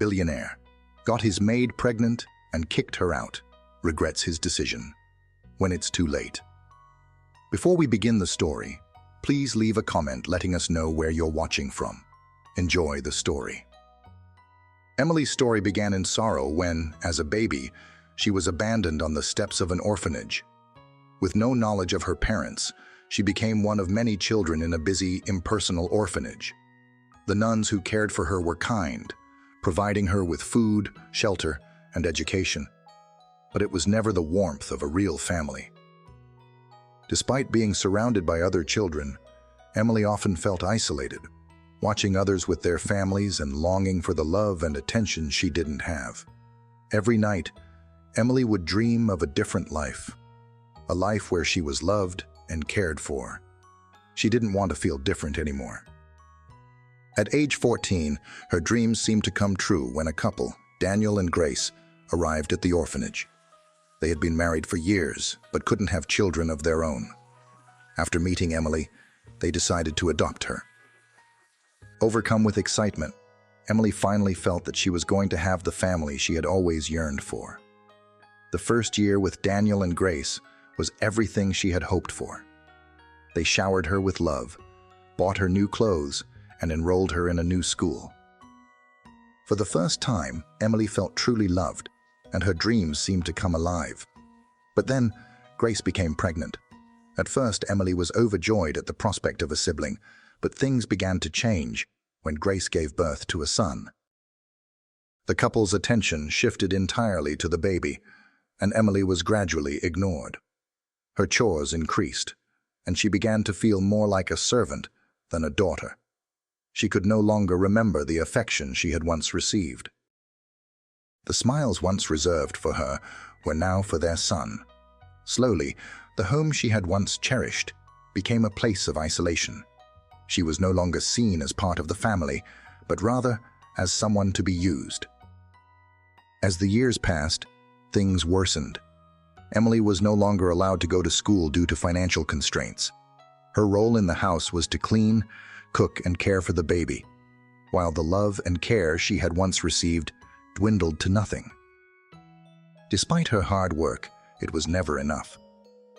billionaire, got his maid pregnant and kicked her out, regrets his decision when it's too late. Before we begin the story, please leave a comment letting us know where you're watching from. Enjoy the story. Emily's story began in sorrow when, as a baby, she was abandoned on the steps of an orphanage. With no knowledge of her parents, she became one of many children in a busy, impersonal orphanage. The nuns who cared for her were kind, providing her with food, shelter, and education. But it was never the warmth of a real family. Despite being surrounded by other children, Emily often felt isolated, watching others with their families and longing for the love and attention she didn't have. Every night, Emily would dream of a different life, a life where she was loved and cared for. She didn't want to feel different anymore. At age 14, her dreams seemed to come true when a couple, Daniel and Grace, arrived at the orphanage. They had been married for years, but couldn't have children of their own. After meeting Emily, they decided to adopt her. Overcome with excitement, Emily finally felt that she was going to have the family she had always yearned for. The first year with Daniel and Grace was everything she had hoped for. They showered her with love, bought her new clothes, and enrolled her in a new school. For the first time, Emily felt truly loved, and her dreams seemed to come alive. But then, Grace became pregnant. At first, Emily was overjoyed at the prospect of a sibling, but things began to change when Grace gave birth to a son. The couple's attention shifted entirely to the baby, and Emily was gradually ignored. Her chores increased, and she began to feel more like a servant than a daughter. She could no longer remember the affection she had once received. The smiles once reserved for her were now for their son. Slowly, the home she had once cherished became a place of isolation. She was no longer seen as part of the family, but rather as someone to be used. As the years passed, things worsened. Emily was no longer allowed to go to school due to financial constraints. Her role in the house was to clean, cook, and care for the baby, while the love and care she had once received dwindled to nothing. Despite her hard work, it was never enough.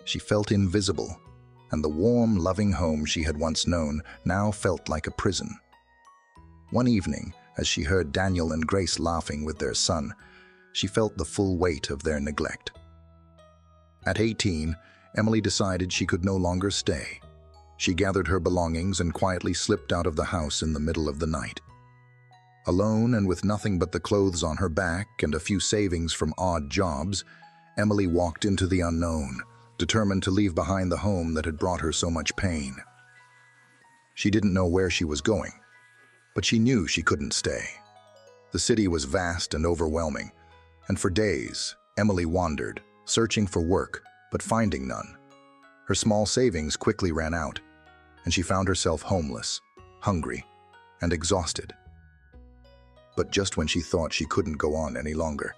She felt invisible, and the warm, loving home she had once known now felt like a prison. One evening, as she heard Daniel and Grace laughing with their son, she felt the full weight of their neglect. At 18, Emily decided she could no longer stay. She gathered her belongings and quietly slipped out of the house in the middle of the night. Alone and with nothing but the clothes on her back and a few savings from odd jobs, Emily walked into the unknown, determined to leave behind the home that had brought her so much pain. She didn't know where she was going, but she knew she couldn't stay. The city was vast and overwhelming, and for days, Emily wandered, searching for work, but finding none. Her small savings quickly ran out, and she found herself homeless, hungry, and exhausted. But just when she thought she couldn't go on any longer,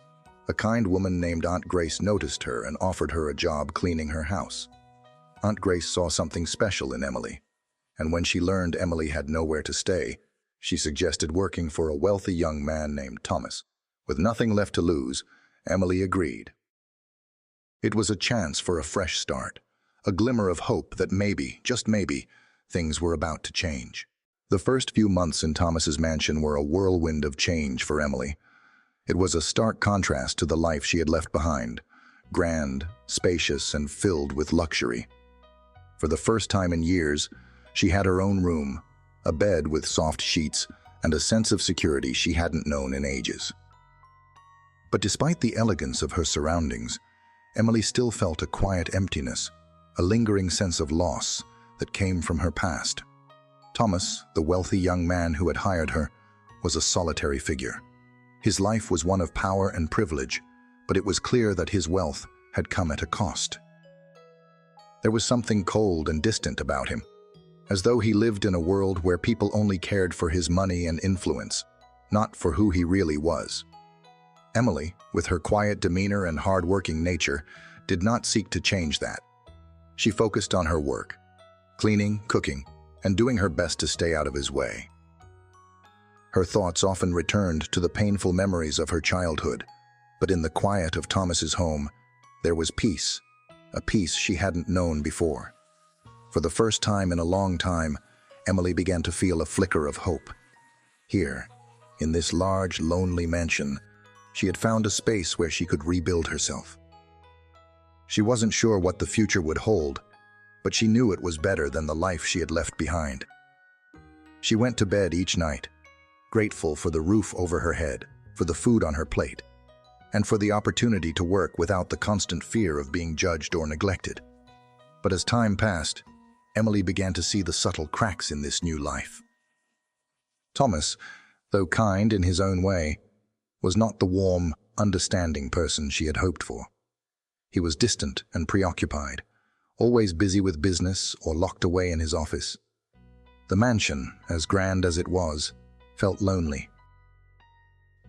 a kind woman named Aunt Grace noticed her and offered her a job cleaning her house. Aunt Grace saw something special in Emily, and when she learned Emily had nowhere to stay, she suggested working for a wealthy young man named Thomas. With nothing left to lose, Emily agreed. It was a chance for a fresh start, a glimmer of hope that maybe, just maybe, things were about to change. The first few months in Thomas's mansion were a whirlwind of change for Emily. It was a stark contrast to the life she had left behind, grand, spacious, and filled with luxury. For the first time in years, she had her own room, a bed with soft sheets, and a sense of security she hadn't known in ages. But despite the elegance of her surroundings, Emily still felt a quiet emptiness, a lingering sense of loss that came from her past. Thomas, the wealthy young man who had hired her, was a solitary figure. His life was one of power and privilege, but it was clear that his wealth had come at a cost. There was something cold and distant about him, as though he lived in a world where people only cared for his money and influence, not for who he really was. Emily, with her quiet demeanor and hard-working nature, did not seek to change that. She focused on her work, cleaning, cooking, and doing her best to stay out of his way. Her thoughts often returned to the painful memories of her childhood, but in the quiet of Thomas's home, there was peace, a peace she hadn't known before. For the first time in a long time, Emily began to feel a flicker of hope. Here, in this large, lonely mansion, she had found a space where she could rebuild herself. She wasn't sure what the future would hold, but she knew it was better than the life she had left behind. She went to bed each night, grateful for the roof over her head, for the food on her plate, and for the opportunity to work without the constant fear of being judged or neglected. But as time passed, Emily began to see the subtle cracks in this new life. Thomas, though kind in his own way, was not the warm, understanding person she had hoped for. He was distant and preoccupied, always busy with business or locked away in his office. The mansion, as grand as it was, felt lonely.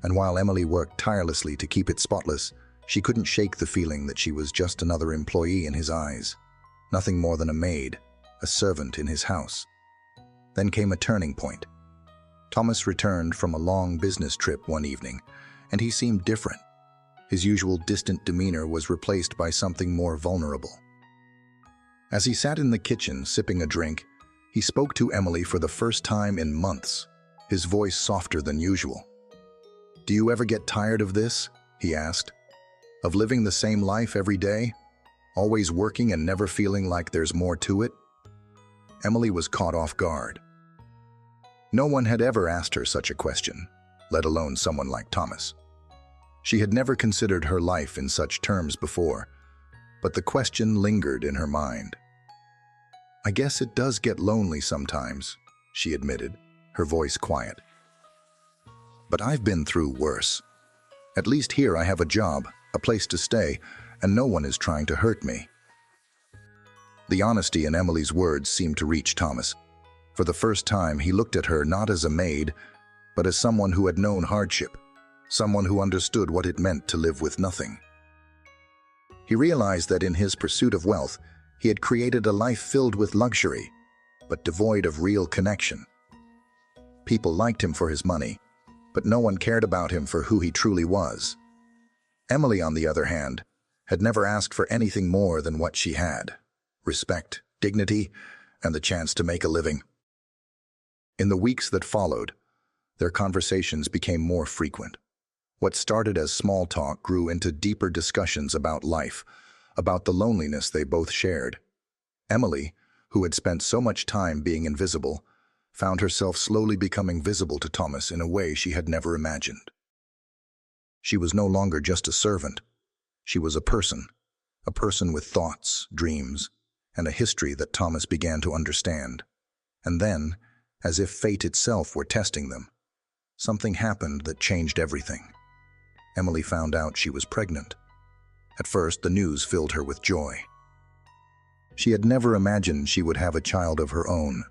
And while Emily worked tirelessly to keep it spotless, she couldn't shake the feeling that she was just another employee in his eyes, nothing more than a maid, a servant in his house. Then came a turning point. Thomas returned from a long business trip one evening, and he seemed different. His usual distant demeanor was replaced by something more vulnerable. As he sat in the kitchen sipping a drink, he spoke to Emily for the first time in months, his voice softer than usual. "Do you ever get tired of this?" he asked. "Of living the same life every day? Always working and never feeling like there's more to it?" Emily was caught off guard. No one had ever asked her such a question, let alone someone like Thomas. She had never considered her life in such terms before, but the question lingered in her mind. "I guess it does get lonely sometimes," she admitted, her voice quiet. "But I've been through worse. At least here I have a job, a place to stay, and no one is trying to hurt me." The honesty in Emily's words seemed to reach Thomas. For the first time, he looked at her not as a maid, but as someone who had known hardship, someone who understood what it meant to live with nothing. He realized that in his pursuit of wealth, he had created a life filled with luxury, but devoid of real connection. People liked him for his money, but no one cared about him for who he truly was. Emily, on the other hand, had never asked for anything more than what she had: respect, dignity, and the chance to make a living. In the weeks that followed, their conversations became more frequent. What started as small talk grew into deeper discussions about life, about the loneliness they both shared. Emily, who had spent so much time being invisible, found herself slowly becoming visible to Thomas in a way she had never imagined. She was no longer just a servant. She was a person with thoughts, dreams, and a history that Thomas began to understand. And then, as if fate itself were testing them, something happened that changed everything. Emily found out she was pregnant. At first, the news filled her with joy. She had never imagined she would have a child of her own,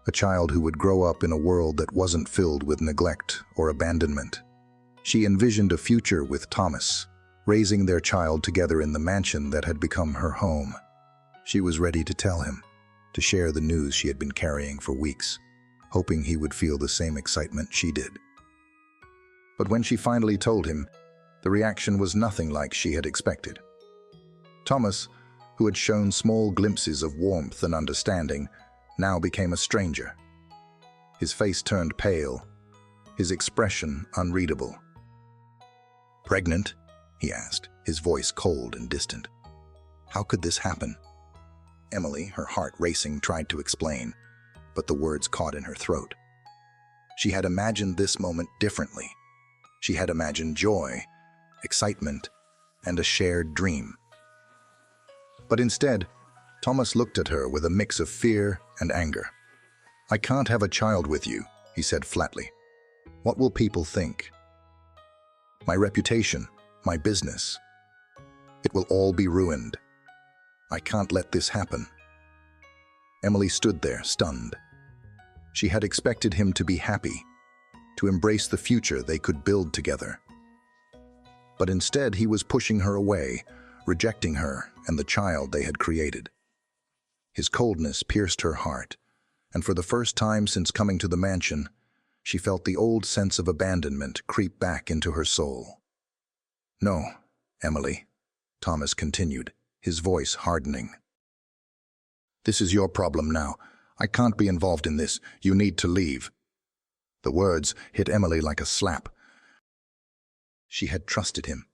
a child who would grow up in a world that wasn't filled with neglect or abandonment. She envisioned a future with Thomas, raising their child together in the mansion that had become her home. She was ready to tell him, to share the news she had been carrying for weeks, hoping he would feel the same excitement she did. But when she finally told him, the reaction was nothing like she had expected. Thomas, who had shown small glimpses of warmth and understanding, now became a stranger. His face turned pale, his expression unreadable. "Pregnant?" he asked, his voice cold and distant. "How could this happen?" Emily, her heart racing, tried to explain, but the words caught in her throat. She had imagined this moment differently. She had imagined joy, excitement, and a shared dream. But instead, Thomas looked at her with a mix of fear and anger. "I can't have a child with you," he said flatly. "What will people think? My reputation, my business. It will all be ruined. I can't let this happen." Emily stood there, stunned. She had expected him to be happy, to embrace the future they could build together. But instead, he was pushing her away, rejecting her and the child they had created. His coldness pierced her heart, and for the first time since coming to the mansion, she felt the old sense of abandonment creep back into her soul. "No, Emily," Thomas continued, his voice hardening. "This is your problem now. I can't be involved in this. You need to leave." The words hit Emily like a slap. She had trusted him,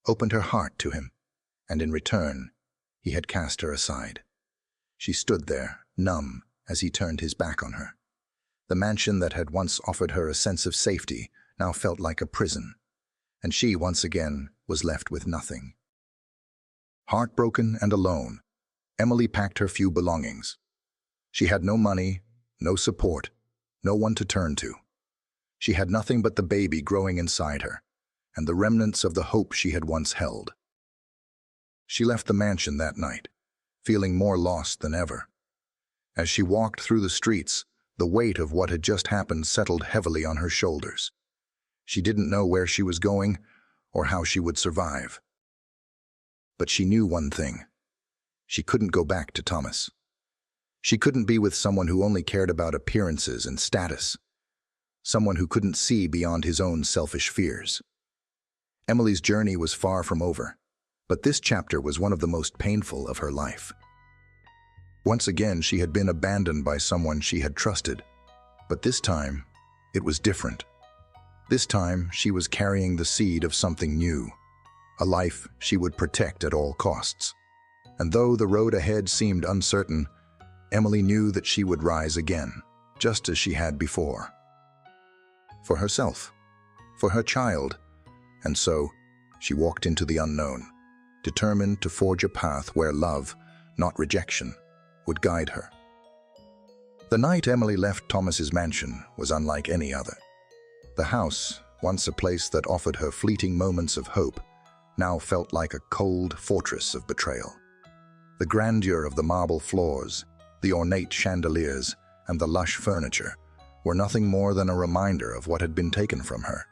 opened her heart to him, and in return, he had cast her aside. She stood there, numb, as he turned his back on her. The mansion that had once offered her a sense of safety now felt like a prison, and she, once again, was left with nothing. Heartbroken and alone, Emily packed her few belongings. She had no money, no support, no one to turn to. She had nothing but the baby growing inside her, and the remnants of the hope she had once held. She left the mansion that night, feeling more lost than ever. As she walked through the streets, the weight of what had just happened settled heavily on her shoulders. She didn't know where she was going or how she would survive. But she knew one thing. She couldn't go back to Thomas. She couldn't be with someone who only cared about appearances and status, someone who couldn't see beyond his own selfish fears. Emily's journey was far from over, but this chapter was one of the most painful of her life. Once again, she had been abandoned by someone she had trusted, but this time, it was different. This time, she was carrying the seed of something new, a life she would protect at all costs. And though the road ahead seemed uncertain, Emily knew that she would rise again, just as she had before. For herself, for her child, and so she walked into the unknown, determined to forge a path where love, not rejection, would guide her. The night Emily left Thomas's mansion was unlike any other. The house, once a place that offered her fleeting moments of hope, now felt like a cold fortress of betrayal. The grandeur of the marble floors, the ornate chandeliers, and the lush furniture were nothing more than a reminder of what had been taken from her.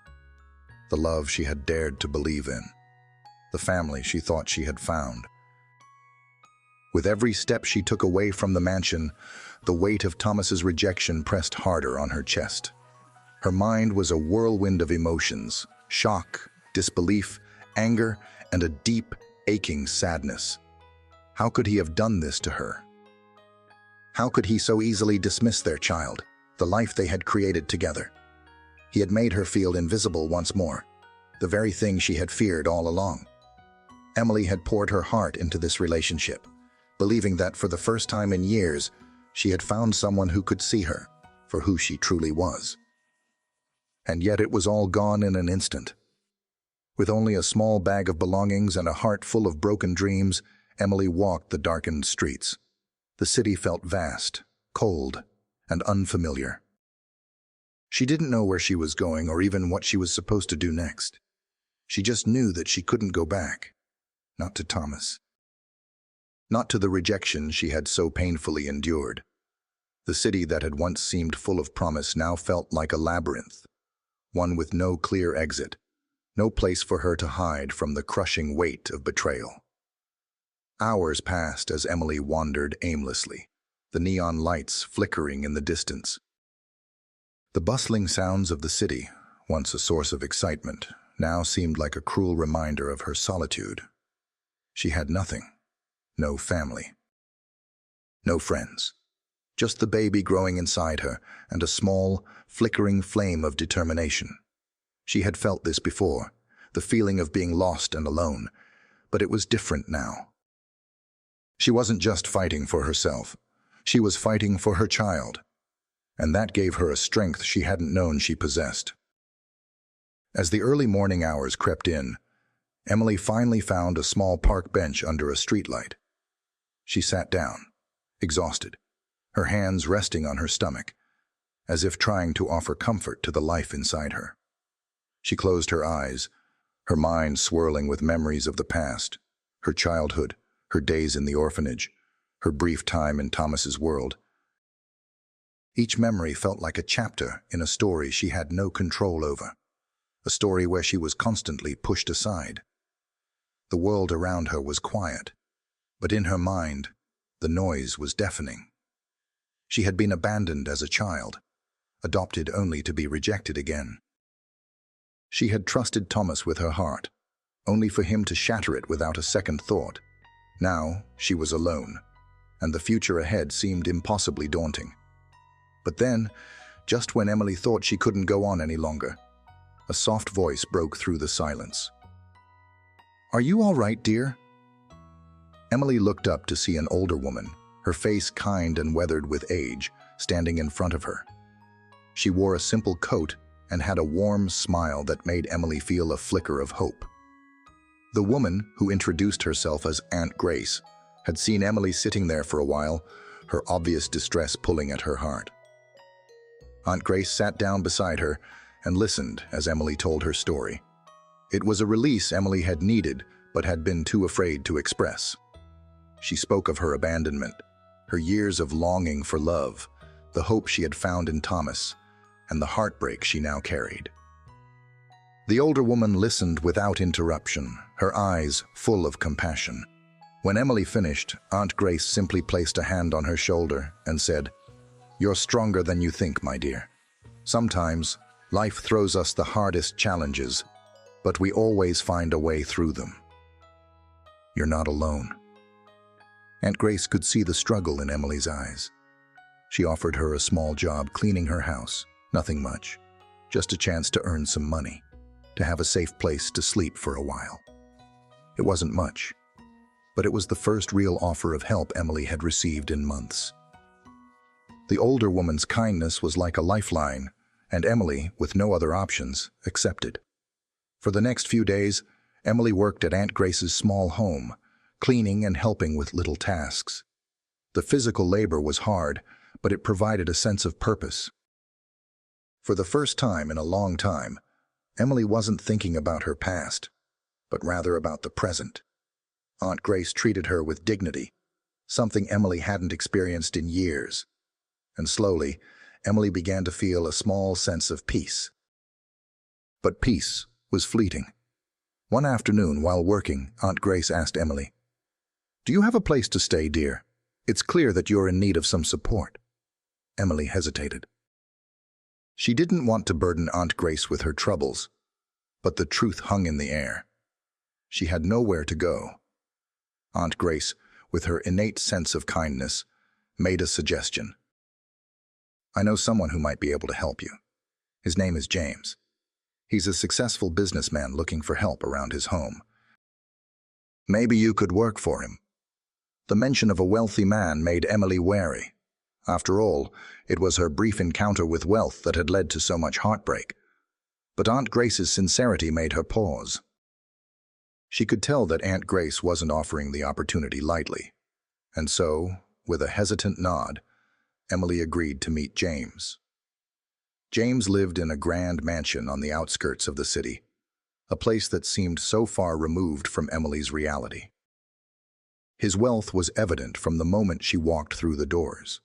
The love she had dared to believe in, the family she thought she had found. With every step she took away from the mansion, the weight of Thomas's rejection pressed harder on her chest. Her mind was a whirlwind of emotions, shock, disbelief, anger, and a deep, aching sadness. How could he have done this to her? How could he so easily dismiss their child, the life they had created together? He had made her feel invisible once more, the very thing she had feared all along. Emily had poured her heart into this relationship, believing that for the first time in years, she had found someone who could see her for who she truly was. And yet it was all gone in an instant. With only a small bag of belongings and a heart full of broken dreams, Emily walked the darkened streets. The city felt vast, cold, and unfamiliar. She didn't know where she was going or even what she was supposed to do next. She just knew that she couldn't go back. Not to Thomas. Not to the rejection she had so painfully endured. The city that had once seemed full of promise now felt like a labyrinth, one with no clear exit, no place for her to hide from the crushing weight of betrayal. Hours passed as Emily wandered aimlessly, the neon lights flickering in the distance. The bustling sounds of the city, once a source of excitement, now seemed like a cruel reminder of her solitude. She had nothing, no family, no friends, just the baby growing inside her and a small, flickering flame of determination. She had felt this before, the feeling of being lost and alone, but it was different now. She wasn't just fighting for herself, she was fighting for her child, and that gave her a strength she hadn't known she possessed. As the early morning hours crept in, Emily finally found a small park bench under a streetlight. She sat down, exhausted, her hands resting on her stomach, as if trying to offer comfort to the life inside her. She closed her eyes, her mind swirling with memories of the past, her childhood, her days in the orphanage, her brief time in Thomas's world. Each memory felt like a chapter in a story she had no control over, a story where she was constantly pushed aside. The world around her was quiet, but in her mind, the noise was deafening. She had been abandoned as a child, adopted only to be rejected again. She had trusted Thomas with her heart, only for him to shatter it without a second thought. Now she was alone, and the future ahead seemed impossibly daunting. But then, just when Emily thought she couldn't go on any longer, a soft voice broke through the silence. "Are you all right, dear?" Emily looked up to see an older woman, her face kind and weathered with age, standing in front of her. She wore a simple coat and had a warm smile that made Emily feel a flicker of hope. The woman, who introduced herself as Aunt Grace, had seen Emily sitting there for a while, her obvious distress pulling at her heart. Aunt Grace sat down beside her and listened as Emily told her story. It was a release Emily had needed but had been too afraid to express. She spoke of her abandonment, her years of longing for love, the hope she had found in Thomas, and the heartbreak she now carried. The older woman listened without interruption, her eyes full of compassion. When Emily finished, Aunt Grace simply placed a hand on her shoulder and said, "You're stronger than you think, my dear. Sometimes, life throws us the hardest challenges, but we always find a way through them. You're not alone." Aunt Grace could see the struggle in Emily's eyes. She offered her a small job cleaning her house, nothing much, just a chance to earn some money, to have a safe place to sleep for a while. It wasn't much, but it was the first real offer of help Emily had received in months. The older woman's kindness was like a lifeline, and Emily, with no other options, accepted. For the next few days, Emily worked at Aunt Grace's small home, cleaning and helping with little tasks. The physical labor was hard, but it provided a sense of purpose. For the first time in a long time, Emily wasn't thinking about her past, but rather about the present. Aunt Grace treated her with dignity, something Emily hadn't experienced in years. And slowly, Emily began to feel a small sense of peace. But peace was fleeting. One afternoon, while working, Aunt Grace asked Emily, "Do you have a place to stay, dear? It's clear that you're in need of some support." Emily hesitated. She didn't want to burden Aunt Grace with her troubles, but the truth hung in the air. She had nowhere to go. Aunt Grace, with her innate sense of kindness, made a suggestion. "I know someone who might be able to help you. His name is James. He's a successful businessman looking for help around his home. Maybe you could work for him." The mention of a wealthy man made Emily wary. After all, it was her brief encounter with wealth that had led to so much heartbreak. But Aunt Grace's sincerity made her pause. She could tell that Aunt Grace wasn't offering the opportunity lightly. And so, with a hesitant nod, Emily agreed to meet James. James lived in a grand mansion on the outskirts of the city, a place that seemed so far removed from Emily's reality. His wealth was evident from the moment she walked through the doors.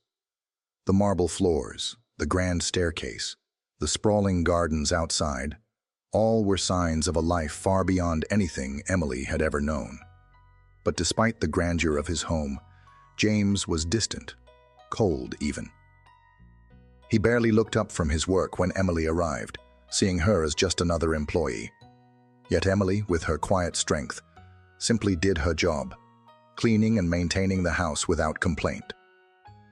The marble floors, the grand staircase, the sprawling gardens outside, all were signs of a life far beyond anything Emily had ever known. But despite the grandeur of his home, James was distant, cold even. He barely looked up from his work when Emily arrived, seeing her as just another employee. Yet Emily, with her quiet strength, simply did her job, cleaning and maintaining the house without complaint.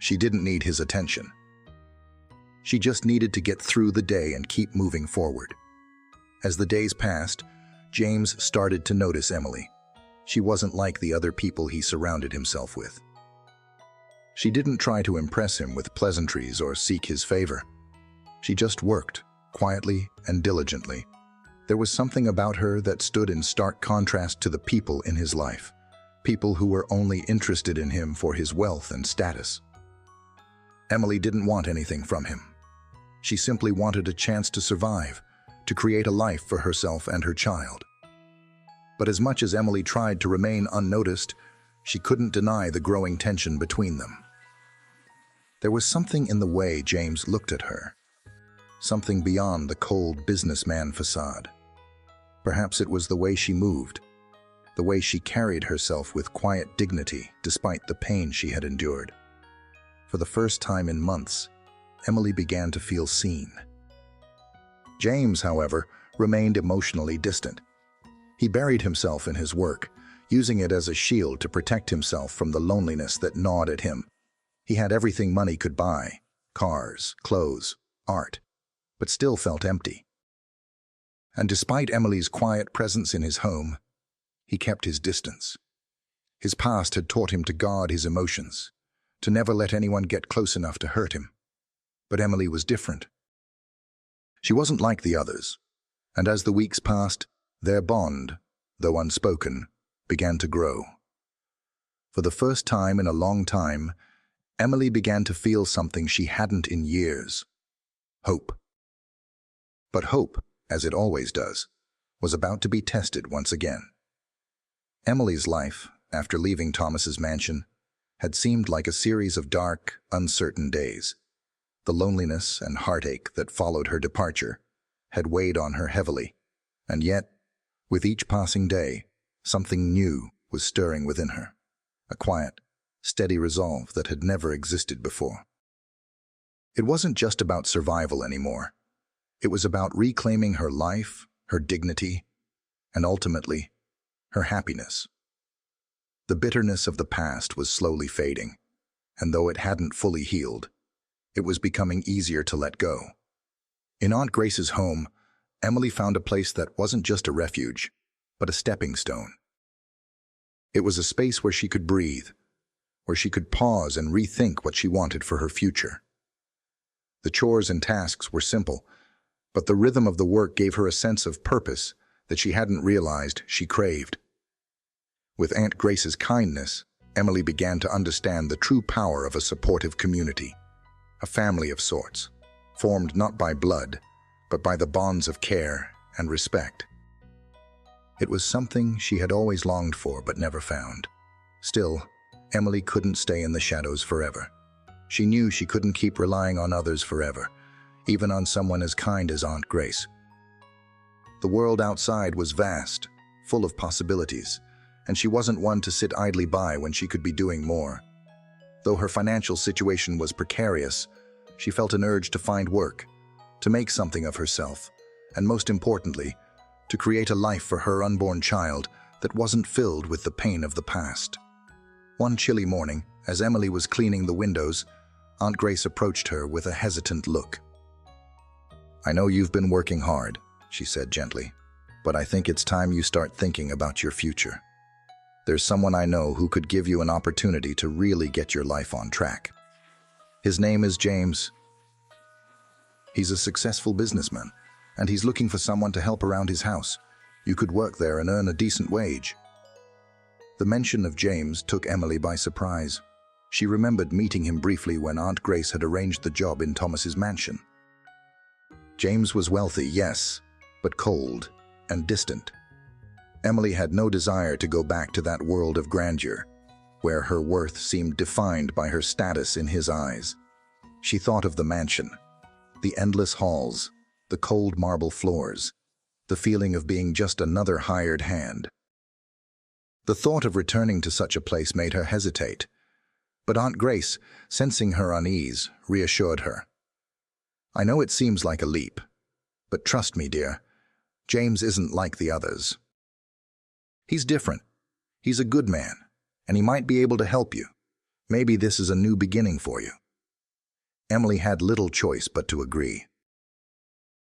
She didn't need his attention. She just needed to get through the day and keep moving forward. As the days passed, James started to notice Emily. She wasn't like the other people he surrounded himself with. She didn't try to impress him with pleasantries or seek his favor. She just worked, quietly and diligently. There was something about her that stood in stark contrast to the people in his life, people who were only interested in him for his wealth and status. Emily didn't want anything from him. She simply wanted a chance to survive, to create a life for herself and her child. But as much as Emily tried to remain unnoticed, she couldn't deny the growing tension between them. There was something in the way James looked at her, something beyond the cold businessman facade. Perhaps it was the way she moved, the way she carried herself with quiet dignity despite the pain she had endured. For the first time in months, Emily began to feel seen. James, however, remained emotionally distant. He buried himself in his work, using it as a shield to protect himself from the loneliness that gnawed at him. He had everything money could buy: cars, clothes, art, but still felt empty. And despite Emily's quiet presence in his home, he kept his distance. His past had taught him to guard his emotions, to never let anyone get close enough to hurt him. But Emily was different. She wasn't like the others, and as the weeks passed, their bond, though unspoken, began to grow. For the first time in a long time, Emily began to feel something she hadn't in years: hope. But hope, as it always does, was about to be tested once again. Emily's life, after leaving Thomas's mansion, had seemed like a series of dark, uncertain days. The loneliness and heartache that followed her departure had weighed on her heavily, and yet, with each passing day, something new was stirring within her, a quiet, steady resolve that had never existed before. It wasn't just about survival anymore. It was about reclaiming her life, her dignity, and ultimately, her happiness. The bitterness of the past was slowly fading, and though it hadn't fully healed, it was becoming easier to let go. In Aunt Grace's home, Emily found a place that wasn't just a refuge, but a stepping stone. It was a space where she could breathe, where she could pause and rethink what she wanted for her future. The chores and tasks were simple, but the rhythm of the work gave her a sense of purpose that she hadn't realized she craved. With Aunt Grace's kindness, Emily began to understand the true power of a supportive community, a family of sorts, formed not by blood, but by the bonds of care and respect. It was something she had always longed for but never found. Still, Emily couldn't stay in the shadows forever. She knew she couldn't keep relying on others forever, even on someone as kind as Aunt Grace. The world outside was vast, full of possibilities, and she wasn't one to sit idly by when she could be doing more. Though her financial situation was precarious, she felt an urge to find work, to make something of herself, and most importantly, to create a life for her unborn child that wasn't filled with the pain of the past. One chilly morning, as Emily was cleaning the windows, Aunt Grace approached her with a hesitant look. "I know you've been working hard," she said gently, "but I think it's time you start thinking about your future. There's someone I know who could give you an opportunity to really get your life on track. His name is James. He's a successful businessman, and he's looking for someone to help around his house. You could work there and earn a decent wage." The mention of James took Emily by surprise. She remembered meeting him briefly when Aunt Grace had arranged the job in Thomas's mansion. James was wealthy, yes, but cold and distant. Emily had no desire to go back to that world of grandeur, where her worth seemed defined by her status in his eyes. She thought of the mansion, the endless halls, the cold marble floors, the feeling of being just another hired hand. The thought of returning to such a place made her hesitate, but Aunt Grace, sensing her unease, reassured her. "I know it seems like a leap, but trust me, dear, James isn't like the others. He's different. He's a good man, and he might be able to help you. Maybe this is a new beginning for you." Emily had little choice but to agree.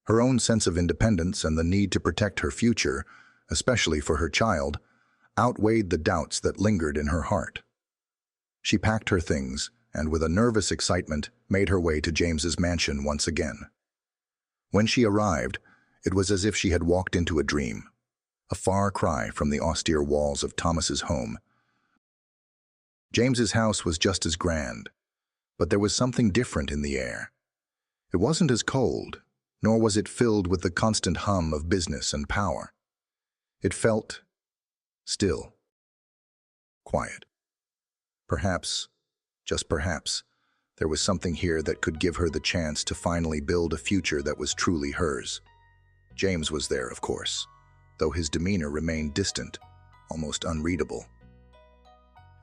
Her own sense of independence and the need to protect her future, especially for her child, outweighed the doubts that lingered in her heart. She packed her things and, with a nervous excitement, made her way to James's mansion once again. When she arrived, it was as if she had walked into a dream, a far cry from the austere walls of Thomas's home. James's house was just as grand, but there was something different in the air. It wasn't as cold, nor was it filled with the constant hum of business and power. It felt still, quiet. Perhaps, just perhaps, there was something here that could give her the chance to finally build a future that was truly hers. James was there, of course, though his demeanor remained distant, almost unreadable.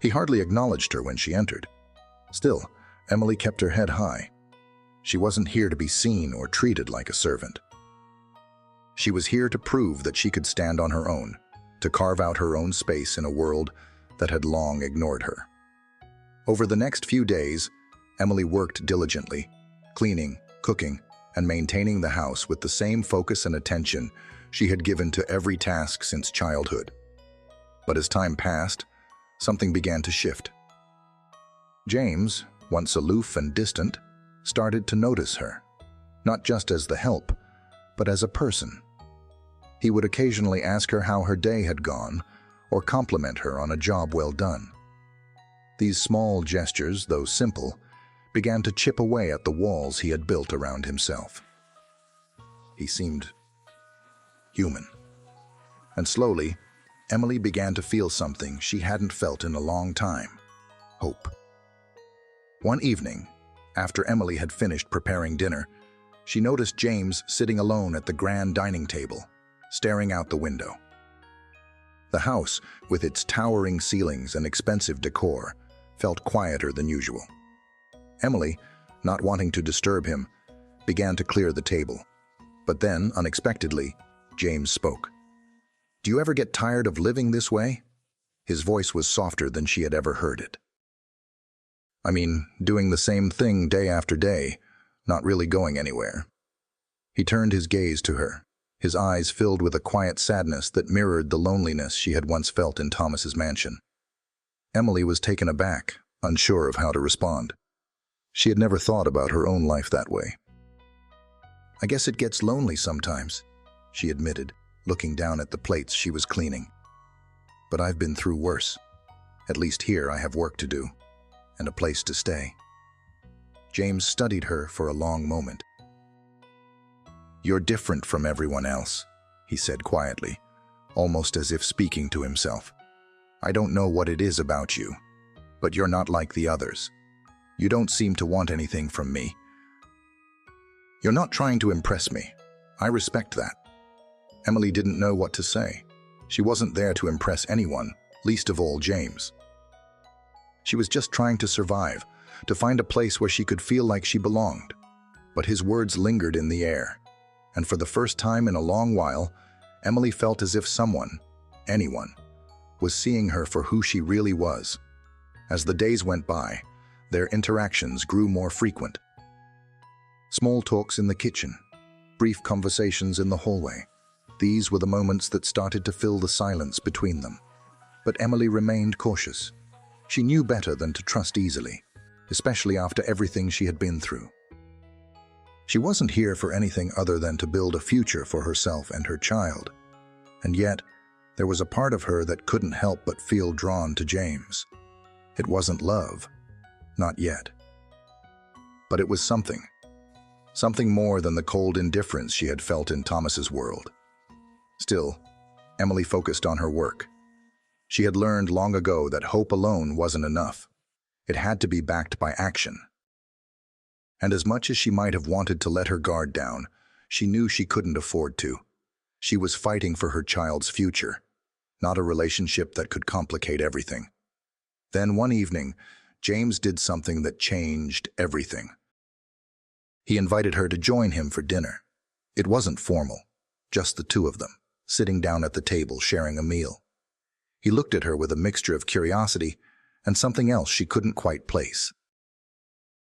He hardly acknowledged her when she entered. Still, Emily kept her head high. She wasn't here to be seen or treated like a servant. She was here to prove that she could stand on her own, to carve out her own space in a world that had long ignored her. Over the next few days, Emily worked diligently, cleaning, cooking, and maintaining the house with the same focus and attention she had given to every task since childhood. But as time passed, something began to shift. James, once aloof and distant, started to notice her, not just as the help, but as a person. He would occasionally ask her how her day had gone, or compliment her on a job well done. These small gestures, though simple, began to chip away at the walls he had built around himself. He seemed human. And slowly, Emily began to feel something she hadn't felt in a long time: hope. One evening, after Emily had finished preparing dinner, she noticed James sitting alone at the grand dining table, staring out the window. The house, with its towering ceilings and expensive decor, felt quieter than usual. Emily, not wanting to disturb him, began to clear the table. But then, unexpectedly, James spoke. "Do you ever get tired of living this way?" His voice was softer than she had ever heard it. "I mean, doing the same thing day after day, not really going anywhere." He turned his gaze to her, his eyes filled with a quiet sadness that mirrored the loneliness she had once felt in Thomas's mansion. Emily was taken aback, unsure of how to respond. She had never thought about her own life that way. "I guess it gets lonely sometimes," she admitted, looking down at the plates she was cleaning. "But I've been through worse. At least here I have work to do, and a place to stay." James studied her for a long moment. "You're different from everyone else," he said quietly, almost as if speaking to himself. "I don't know what it is about you, but you're not like the others. You don't seem to want anything from me. You're not trying to impress me. I respect that." Emily didn't know what to say. She wasn't there to impress anyone, least of all James. She was just trying to survive, to find a place where she could feel like she belonged. But his words lingered in the air, and for the first time in a long while, Emily felt as if someone, anyone, was seeing her for who she really was. As the days went by, their interactions grew more frequent. Small talks in the kitchen, brief conversations in the hallway. These were the moments that started to fill the silence between them. But Emily remained cautious. She knew better than to trust easily, especially after everything she had been through. She wasn't here for anything other than to build a future for herself and her child. And yet, there was a part of her that couldn't help but feel drawn to James. It wasn't love. Not yet. But it was something. Something more than the cold indifference she had felt in Thomas's world. Still, Emily focused on her work. She had learned long ago that hope alone wasn't enough. It had to be backed by action. And as much as she might have wanted to let her guard down, she knew she couldn't afford to. She was fighting for her child's future, not a relationship that could complicate everything. Then one evening, James did something that changed everything. He invited her to join him for dinner. It wasn't formal, just the two of them, sitting down at the table sharing a meal. He looked at her with a mixture of curiosity and something else she couldn't quite place.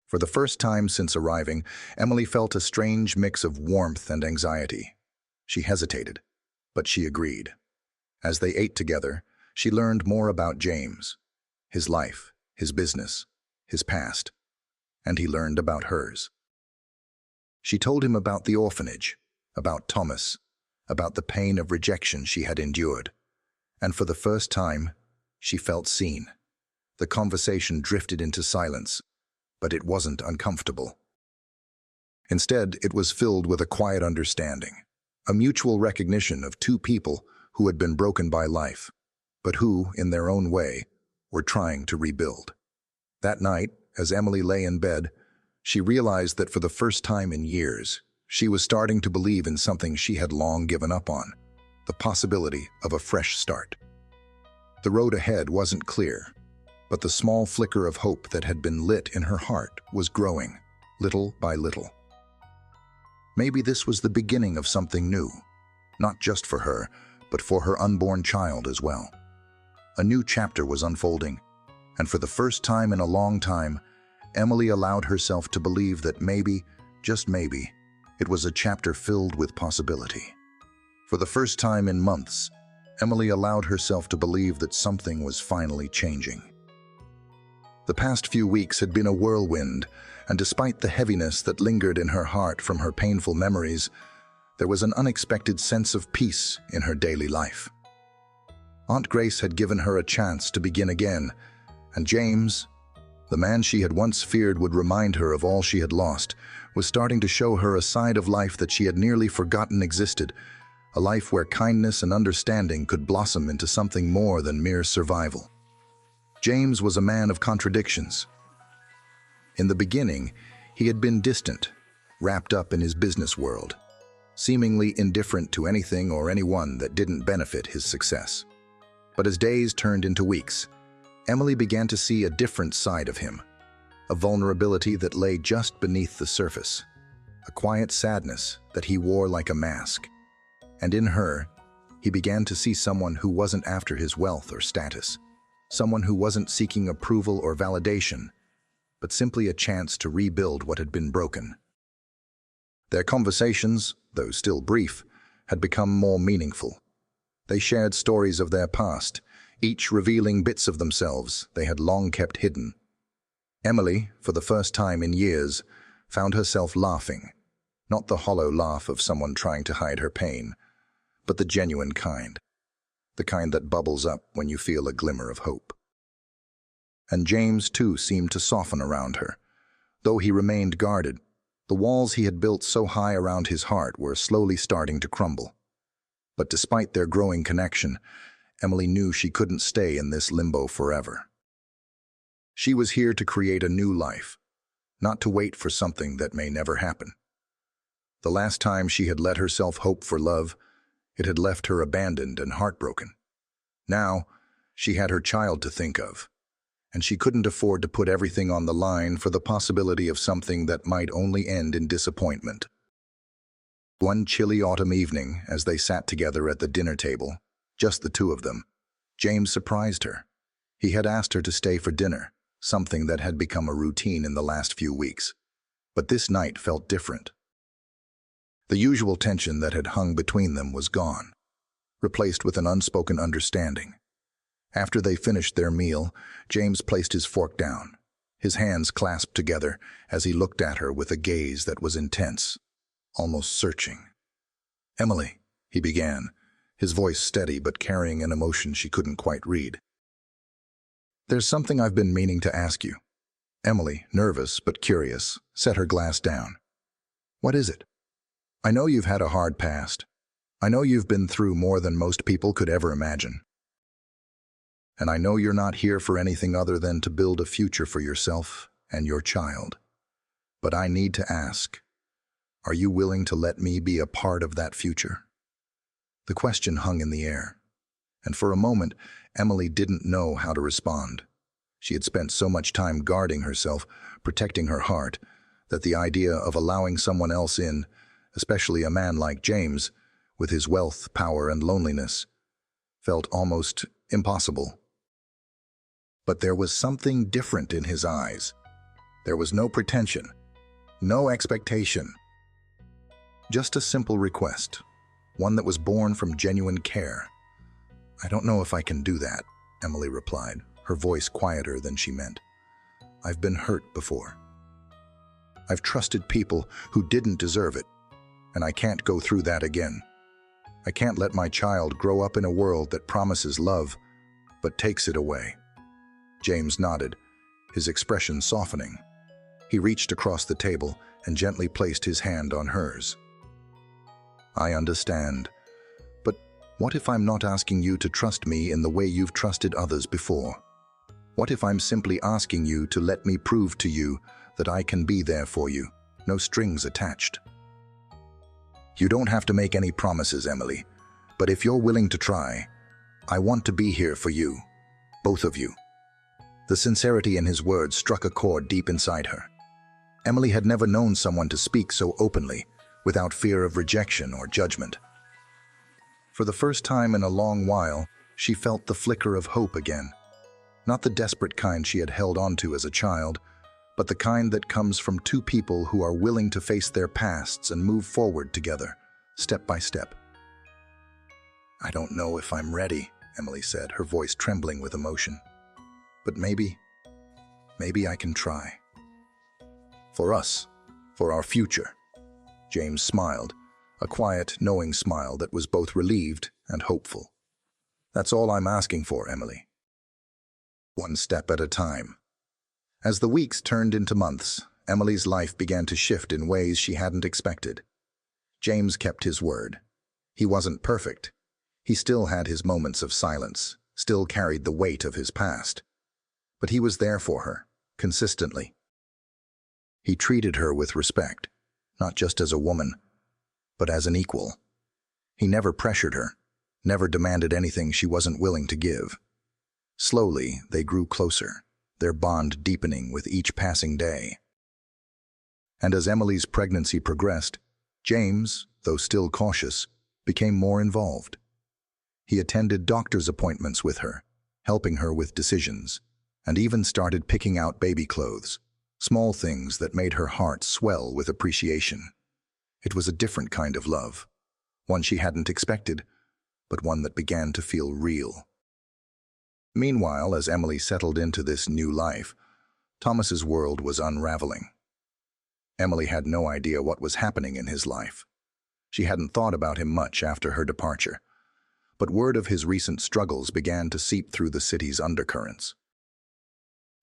For the first time since arriving, Emily felt a strange mix of warmth and anxiety. She hesitated, but she agreed. As they ate together, she learned more about James, his life, his business, his past, and he learned about hers. She told him about the orphanage, about Thomas, about the pain of rejection she had endured, and for the first time, she felt seen. The conversation drifted into silence, but it wasn't uncomfortable. Instead, it was filled with a quiet understanding, a mutual recognition of two people who had been broken by life, but who, in their own way, were trying to rebuild. That night, as Emily lay in bed, she realized that for the first time in years, she was starting to believe in something she had long given up on, the possibility of a fresh start. The road ahead wasn't clear, but the small flicker of hope that had been lit in her heart was growing. little by little. Maybe this was the beginning of something new, not just for her, but for her unborn child as well. A new chapter was unfolding, and for the first time in a long time, Emily allowed herself to believe that maybe, just maybe, it was a chapter filled with possibility. For the first time in months, Emily allowed herself to believe that something was finally changing. The past few weeks had been a whirlwind, and despite the heaviness that lingered in her heart from her painful memories, there was an unexpected sense of peace in her daily life. Aunt Grace had given her a chance to begin again, and James, the man she had once feared would remind her of all she had lost, was starting to show her a side of life that she had nearly forgotten existed, a life where kindness and understanding could blossom into something more than mere survival. James was a man of contradictions. In the beginning, he had been distant, wrapped up in his business world, seemingly indifferent to anything or anyone that didn't benefit his success. But as days turned into weeks, Emily began to see a different side of him, a vulnerability that lay just beneath the surface, a quiet sadness that he wore like a mask. And in her, he began to see someone who wasn't after his wealth or status, someone who wasn't seeking approval or validation, but simply a chance to rebuild what had been broken. Their conversations, though still brief, had become more meaningful. They shared stories of their past, each revealing bits of themselves they had long kept hidden. Emily, for the first time in years, found herself laughing, not the hollow laugh of someone trying to hide her pain, but the genuine kind, the kind that bubbles up when you feel a glimmer of hope. And James, too, seemed to soften around her. Though he remained guarded, the walls he had built so high around his heart were slowly starting to crumble. But despite their growing connection, Emily knew she couldn't stay in this limbo forever. She was here to create a new life, not to wait for something that may never happen. The last time she had let herself hope for love, it had left her abandoned and heartbroken. Now, she had her child to think of, and she couldn't afford to put everything on the line for the possibility of something that might only end in disappointment. One chilly autumn evening, as they sat together at the dinner table, just the two of them, James surprised her. He had asked her to stay for dinner, something that had become a routine in the last few weeks. But this night felt different. The usual tension that had hung between them was gone, replaced with an unspoken understanding. After they finished their meal, James placed his fork down, his hands clasped together as he looked at her with a gaze that was intense, almost searching. "Emily," he began, his voice steady but carrying an emotion she couldn't quite read. "There's something I've been meaning to ask you." Emily, nervous but curious, set her glass down. "What is it? I know you've had a hard past. I know you've been through more than most people could ever imagine. And I know you're not here for anything other than to build a future for yourself and your child. But I need to ask, are you willing to let me be a part of that future?" The question hung in the air, and for a moment, Emily didn't know how to respond. She had spent so much time guarding herself, protecting her heart, that the idea of allowing someone else in, especially a man like James, with his wealth, power, and loneliness, felt almost impossible. But there was something different in his eyes. There was no pretension, no expectation. Just a simple request, one that was born from genuine care. "I don't know if I can do that," Emily replied, her voice quieter than she meant. "I've been hurt before. I've trusted people who didn't deserve it, and I can't go through that again. I can't let my child grow up in a world that promises love, but takes it away." James nodded, his expression softening. He reached across the table and gently placed his hand on hers. "I understand, but what if I'm not asking you to trust me in the way you've trusted others before? What if I'm simply asking you to let me prove to you that I can be there for you, no strings attached?" "You don't have to make any promises, Emily, but if you're willing to try, I want to be here for you, both of you." The sincerity in his words struck a chord deep inside her. Emily had never known someone to speak so openly, without fear of rejection or judgment. For the first time in a long while, she felt the flicker of hope again. Not the desperate kind she had held onto as a child, but the kind that comes from two people who are willing to face their pasts and move forward together, step by step. "I don't know if I'm ready," Emily said, her voice trembling with emotion. "But maybe I can try. For us, for our future." James smiled, a quiet, knowing smile that was both relieved and hopeful. "That's all I'm asking for, Emily. One step at a time." As the weeks turned into months, Emily's life began to shift in ways she hadn't expected. James kept his word. He wasn't perfect. He still had his moments of silence, still carried the weight of his past. But he was there for her, consistently. He treated her with respect, not just as a woman, but as an equal. He never pressured her, never demanded anything she wasn't willing to give. Slowly, they grew closer, their bond deepening with each passing day. And as Emily's pregnancy progressed, James, though still cautious, became more involved. He attended doctor's appointments with her, helping her with decisions, and even started picking out baby clothes, small things that made her heart swell with appreciation. It was a different kind of love, one she hadn't expected, but one that began to feel real. Meanwhile, as Emily settled into this new life, Thomas's world was unraveling. Emily had no idea what was happening in his life. She hadn't thought about him much after her departure, but word of his recent struggles began to seep through the city's undercurrents.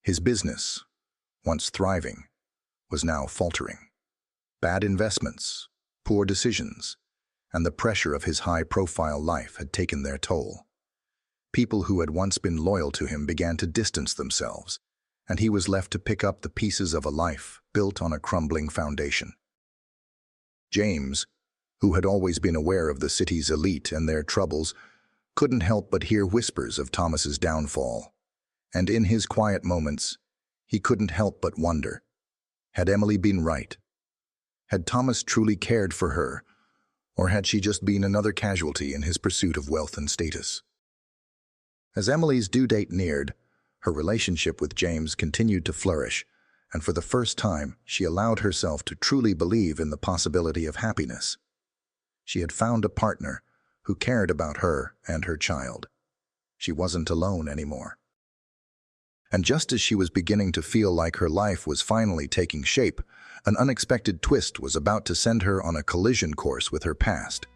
His business, once thriving, was now faltering. Bad investments, poor decisions, and the pressure of his high-profile life had taken their toll. People who had once been loyal to him began to distance themselves, and he was left to pick up the pieces of a life built on a crumbling foundation. James, who had always been aware of the city's elite and their troubles, couldn't help but hear whispers of Thomas's downfall. And in his quiet moments, he couldn't help but wonder, had Emily been right? Had Thomas truly cared for her, or had she just been another casualty in his pursuit of wealth and status? As Emily's due date neared, her relationship with James continued to flourish, and for the first time, she allowed herself to truly believe in the possibility of happiness. She had found a partner who cared about her and her child. She wasn't alone anymore. And just as she was beginning to feel like her life was finally taking shape, an unexpected twist was about to send her on a collision course with her past.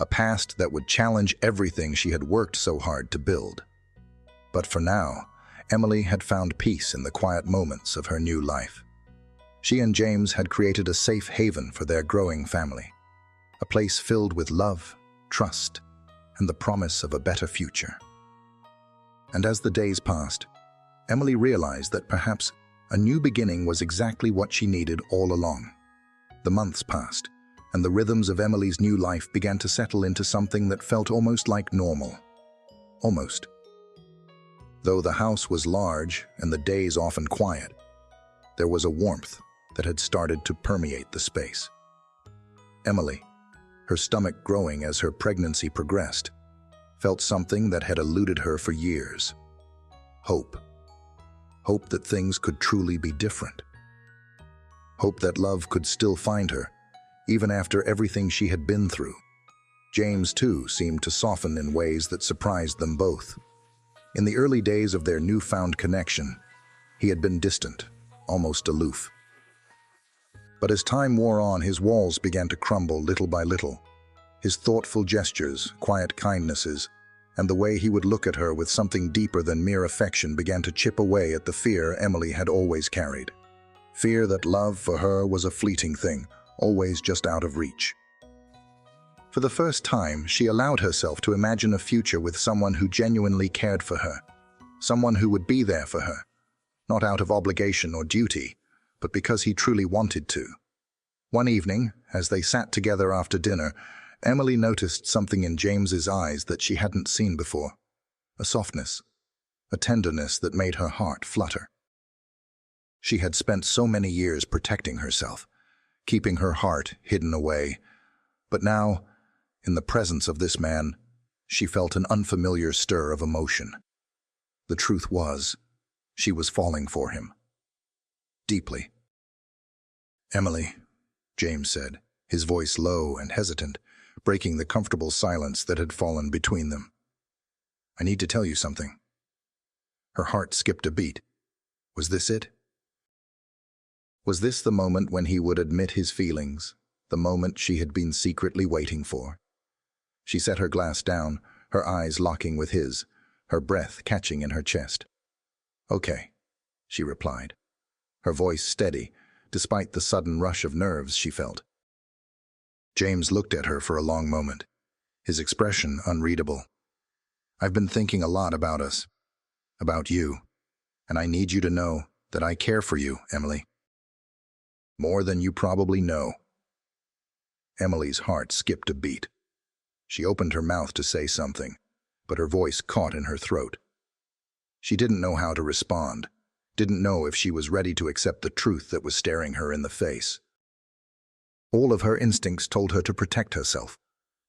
A past that would challenge everything she had worked so hard to build. But for now, Emily had found peace in the quiet moments of her new life. She and James had created a safe haven for their growing family, a place filled with love, trust, and the promise of a better future. And as the days passed, Emily realized that perhaps a new beginning was exactly what she needed all along. The months passed, and the rhythms of Emily's new life began to settle into something that felt almost like normal. Almost. Though the house was large and the days often quiet, there was a warmth that had started to permeate the space. Emily, her stomach growing as her pregnancy progressed, felt something that had eluded her for years. Hope. Hope that things could truly be different. Hope that love could still find her, even after everything she had been through. James, too, seemed to soften in ways that surprised them both. In the early days of their newfound connection, he had been distant, almost aloof. But as time wore on, his walls began to crumble little by little. His thoughtful gestures, quiet kindnesses, and the way he would look at her with something deeper than mere affection began to chip away at the fear Emily had always carried. Fear that love for her was a fleeting thing, always just out of reach. For the first time, she allowed herself to imagine a future with someone who genuinely cared for her, someone who would be there for her, not out of obligation or duty, but because he truly wanted to. One evening, as they sat together after dinner, Emily noticed something in James's eyes that she hadn't seen before. A softness, a tenderness that made her heart flutter. She had spent so many years protecting herself, keeping her heart hidden away. But now, in the presence of this man, she felt an unfamiliar stir of emotion. The truth was, she was falling for him. Deeply. "Emily," James said, his voice low and hesitant, breaking the comfortable silence that had fallen between them. "I need to tell you something." Her heart skipped a beat. Was this it? Was this the moment when he would admit his feelings, the moment she had been secretly waiting for? She set her glass down, her eyes locking with his, her breath catching in her chest. "Okay," she replied, her voice steady, despite the sudden rush of nerves she felt. James looked at her for a long moment, his expression unreadable. "I've been thinking a lot about us, about you, and I need you to know that I care for you, Emily. More than you probably know." Emily's heart skipped a beat. She opened her mouth to say something, but her voice caught in her throat. She didn't know how to respond, didn't know if she was ready to accept the truth that was staring her in the face. All of her instincts told her to protect herself,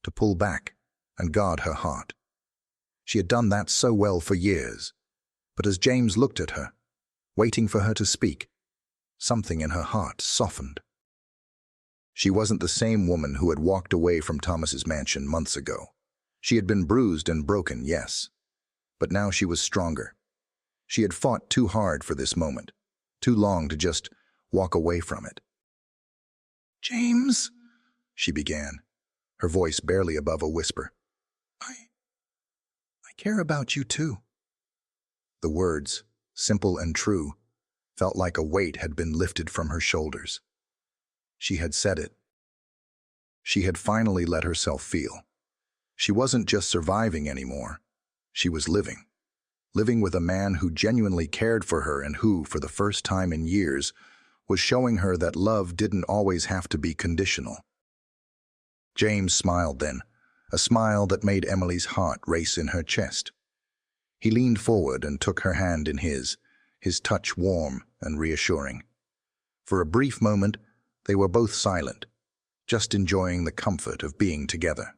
to pull back and guard her heart. She had done that so well for years, but as James looked at her, waiting for her to speak, something in her heart softened. She wasn't the same woman who had walked away from Thomas's mansion months ago. She had been bruised and broken, yes, but now she was stronger. She had fought too hard for this moment, too long to just walk away from it. "James," she began, her voice barely above a whisper. I care about you too." The words, simple and true, felt like a weight had been lifted from her shoulders. She had said it. She had finally let herself feel. She wasn't just surviving anymore. She was living. Living with a man who genuinely cared for her and who, for the first time in years, was showing her that love didn't always have to be conditional. James smiled then, a smile that made Emily's heart race in her chest. He leaned forward and took her hand in his touch warm and reassuring. For a brief moment, they were both silent, just enjoying the comfort of being together.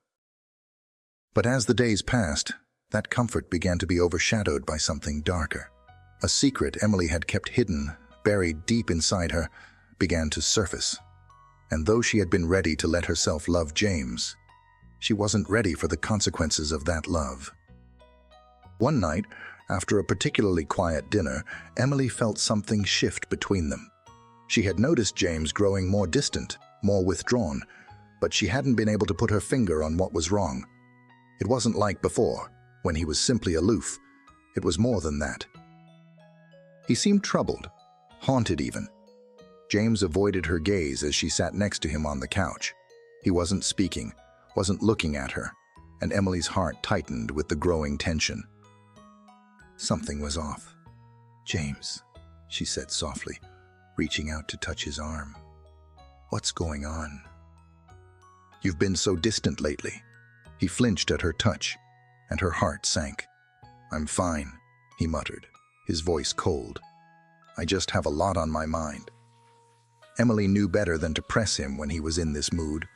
But as the days passed, that comfort began to be overshadowed by something darker. A secret Emily had kept hidden, buried deep inside her, began to surface. And though she had been ready to let herself love James, she wasn't ready for the consequences of that love. One night, after a particularly quiet dinner, Emily felt something shift between them. She had noticed James growing more distant, more withdrawn, but she hadn't been able to put her finger on what was wrong. It wasn't like before, when he was simply aloof. It was more than that. He seemed troubled, haunted even. James avoided her gaze as she sat next to him on the couch. He wasn't speaking, wasn't looking at her, and Emily's heart tightened with the growing tension. Something was off. "James," she said softly, reaching out to touch his arm. "What's going on?" "You've been so distant lately." He flinched at her touch, and her heart sank. "I'm fine," he muttered, his voice cold. "I just have a lot on my mind." Emily knew better than to press him when he was in this mood,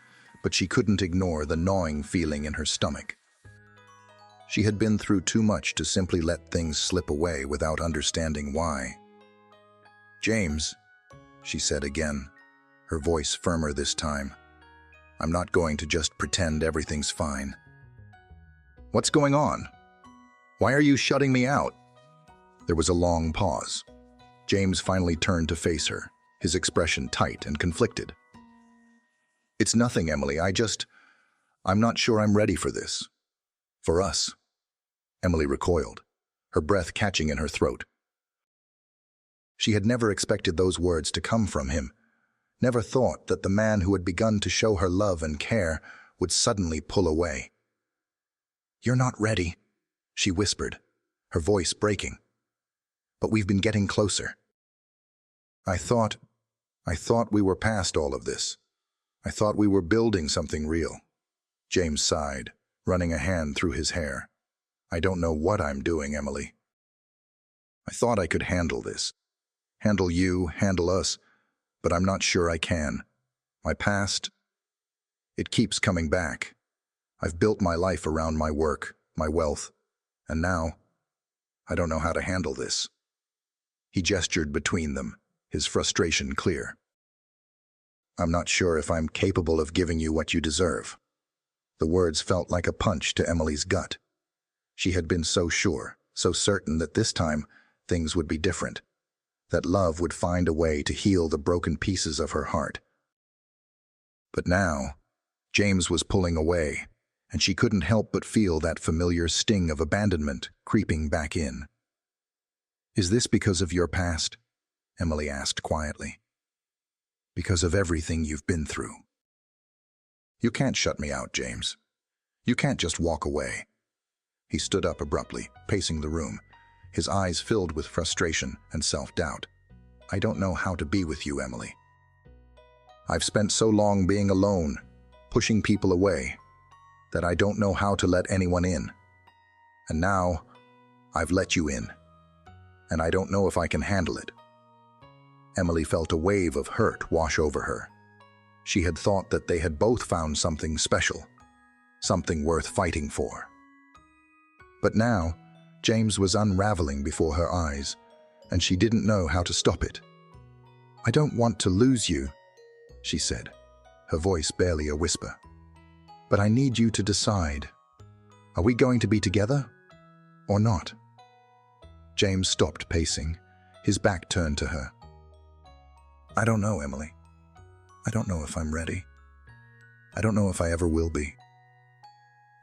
but she couldn't ignore the gnawing feeling in her stomach. She had been through too much to simply let things slip away without understanding why. "James," she said again, her voice firmer this time, "I'm not going to just pretend everything's fine." "What's going on? Why are you shutting me out?" There was a long pause. James finally turned to face her, his expression tight and conflicted. "It's nothing, Emily. I'm not sure I'm ready for this. For us." Emily recoiled, her breath catching in her throat. She had never expected those words to come from him, never thought that the man who had begun to show her love and care would suddenly pull away. "You're not ready," she whispered, her voice breaking. "But we've been getting closer." I thought we were past all of this. I thought we were building something real." James sighed, running a hand through his hair. "I don't know what I'm doing, Emily. I thought I could handle this. Handle you, handle us, but I'm not sure I can. My past, it keeps coming back. I've built my life around my work, my wealth, and now, I don't know how to handle this." He gestured between them, his frustration clear. "I'm not sure if I'm capable of giving you what you deserve." The words felt like a punch to Emily's gut. She had been so sure, so certain that this time things would be different, that love would find a way to heal the broken pieces of her heart. But now, James was pulling away, and she couldn't help but feel that familiar sting of abandonment creeping back in. "Is this because of your past?" Emily asked quietly. "Because of everything you've been through." "You can't shut me out, James. You can't just walk away." He stood up abruptly, pacing the room, his eyes filled with frustration and self-doubt. "I don't know how to be with you, Emily. I've spent so long being alone, pushing people away, that I don't know how to let anyone in. And now, I've let you in, and I don't know if I can handle it." Emily felt a wave of hurt wash over her. She had thought that they had both found something special, something worth fighting for. But now, James was unraveling before her eyes, and she didn't know how to stop it. "I don't want to lose you," she said, her voice barely a whisper. "But I need you to decide. Are we going to be together or not?" James stopped pacing, his back turned to her. "I don't know, Emily. I don't know if I'm ready. I don't know if I ever will be."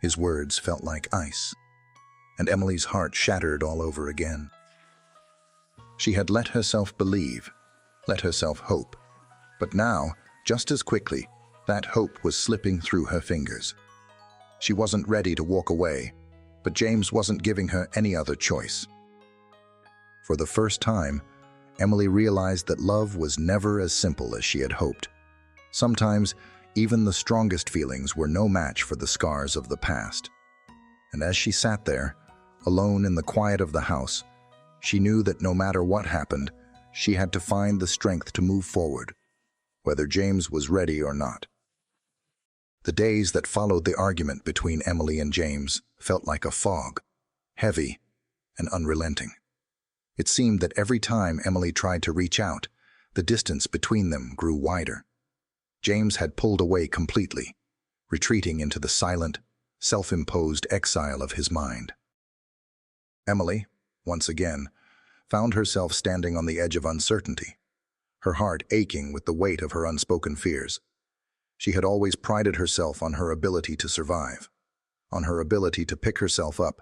His words felt like ice, and Emily's heart shattered all over again. She had let herself believe, let herself hope, but now, just as quickly, that hope was slipping through her fingers. She wasn't ready to walk away, but James wasn't giving her any other choice. For the first time, Emily realized that love was never as simple as she had hoped. Sometimes, even the strongest feelings were no match for the scars of the past. And as she sat there, alone in the quiet of the house, she knew that no matter what happened, she had to find the strength to move forward, whether James was ready or not. The days that followed the argument between Emily and James felt like a fog, heavy and unrelenting. It seemed that every time Emily tried to reach out, the distance between them grew wider. James had pulled away completely, retreating into the silent, self-imposed exile of his mind. Emily, once again, found herself standing on the edge of uncertainty, her heart aching with the weight of her unspoken fears. She had always prided herself on her ability to survive, on her ability to pick herself up,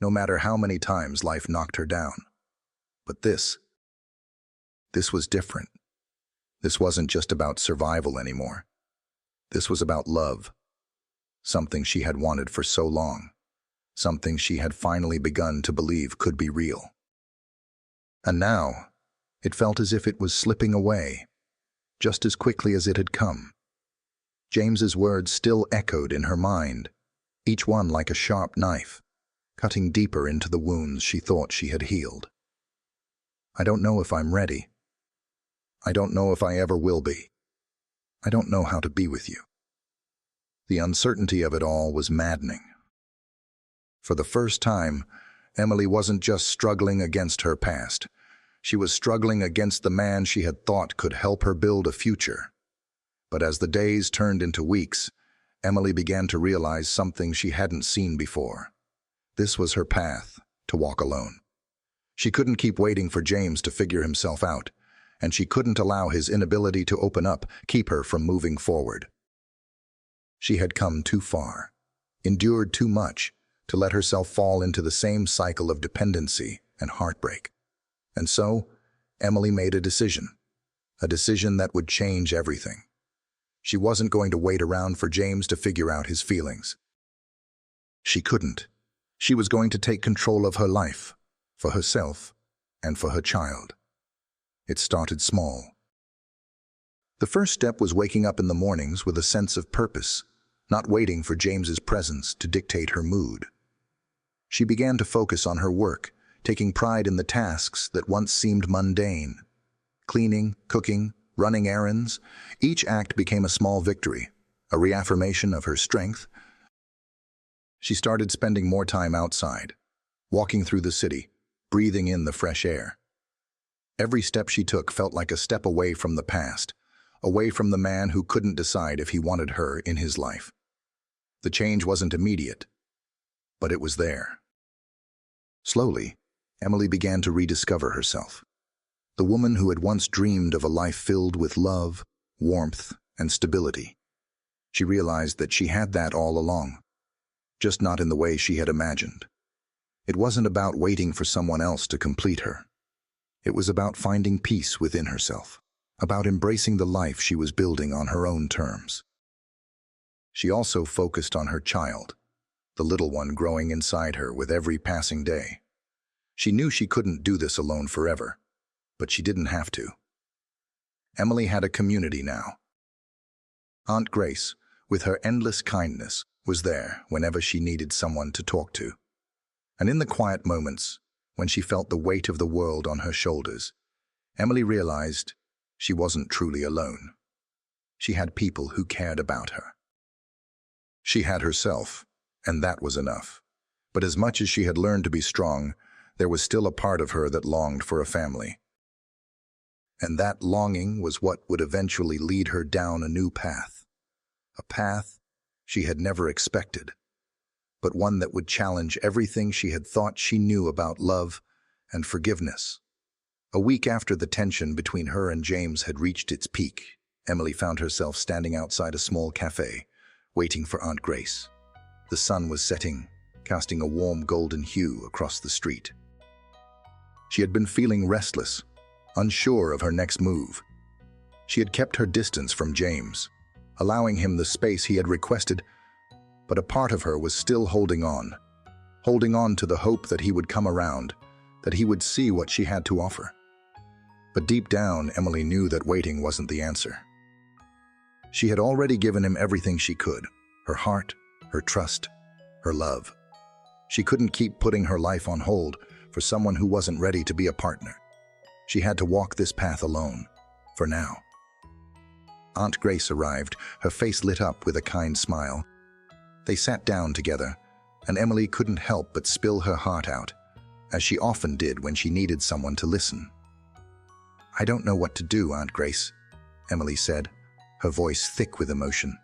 no matter how many times life knocked her down. But this was different. This wasn't just about survival anymore. This was about love, something she had wanted for so long, something she had finally begun to believe could be real. And now, it felt as if it was slipping away, just as quickly as it had come. James's words still echoed in her mind, each one like a sharp knife, cutting deeper into the wounds she thought she had healed. "I don't know if I'm ready. I don't know if I ever will be. I don't know how to be with you." The uncertainty of it all was maddening. For the first time, Emily wasn't just struggling against her past. She was struggling against the man she had thought could help her build a future. But as the days turned into weeks, Emily began to realize something she hadn't seen before. This was her path, to walk alone. She couldn't keep waiting for James to figure himself out, and she couldn't allow his inability to open up keep her from moving forward. She had come too far, endured too much, to let herself fall into the same cycle of dependency and heartbreak. And so, Emily made a decision that would change everything. She wasn't going to wait around for James to figure out his feelings. She couldn't. She was going to take control of her life, for herself and for her child. It started small. The first step was waking up in the mornings with a sense of purpose, not waiting for James's presence to dictate her mood. She began to focus on her work, taking pride in the tasks that once seemed mundane. Cleaning, cooking, running errands, each act became a small victory, a reaffirmation of her strength. She started spending more time outside, walking through the city, breathing in the fresh air. Every step she took felt like a step away from the past, away from the man who couldn't decide if he wanted her in his life. The change wasn't immediate, but it was there. Slowly, Emily began to rediscover herself. The woman who had once dreamed of a life filled with love, warmth, and stability. She realized that she had that all along, just not in the way she had imagined. It wasn't about waiting for someone else to complete her. It was about finding peace within herself, about embracing the life she was building on her own terms. She also focused on her child, the little one growing inside her with every passing day. She knew she couldn't do this alone forever, but she didn't have to. Emily had a community now. Aunt Grace, with her endless kindness, was there whenever she needed someone to talk to. And in the quiet moments, when she felt the weight of the world on her shoulders, Emily realized she wasn't truly alone. She had people who cared about her. She had herself, and that was enough. But as much as she had learned to be strong, there was still a part of her that longed for a family. And that longing was what would eventually lead her down a new path. A path she had never expected, but one that would challenge everything she had thought she knew about love and forgiveness. A week after the tension between her and James had reached its peak, Emily found herself standing outside a small cafe, waiting for Aunt Grace. The sun was setting, casting a warm golden hue across the street. She had been feeling restless, unsure of her next move. She had kept her distance from James, allowing him the space he had requested, but a part of her was still holding on to the hope that he would come around, that he would see what she had to offer. But deep down, Emily knew that waiting wasn't the answer. She had already given him everything she could, her heart, her trust, her love. She couldn't keep putting her life on hold for someone who wasn't ready to be a partner. She had to walk this path alone, for now. Aunt Grace arrived, her face lit up with a kind smile. They sat down together, and Emily couldn't help but spill her heart out, as she often did when she needed someone to listen. "I don't know what to do, Aunt Grace," Emily said, her voice thick with emotion.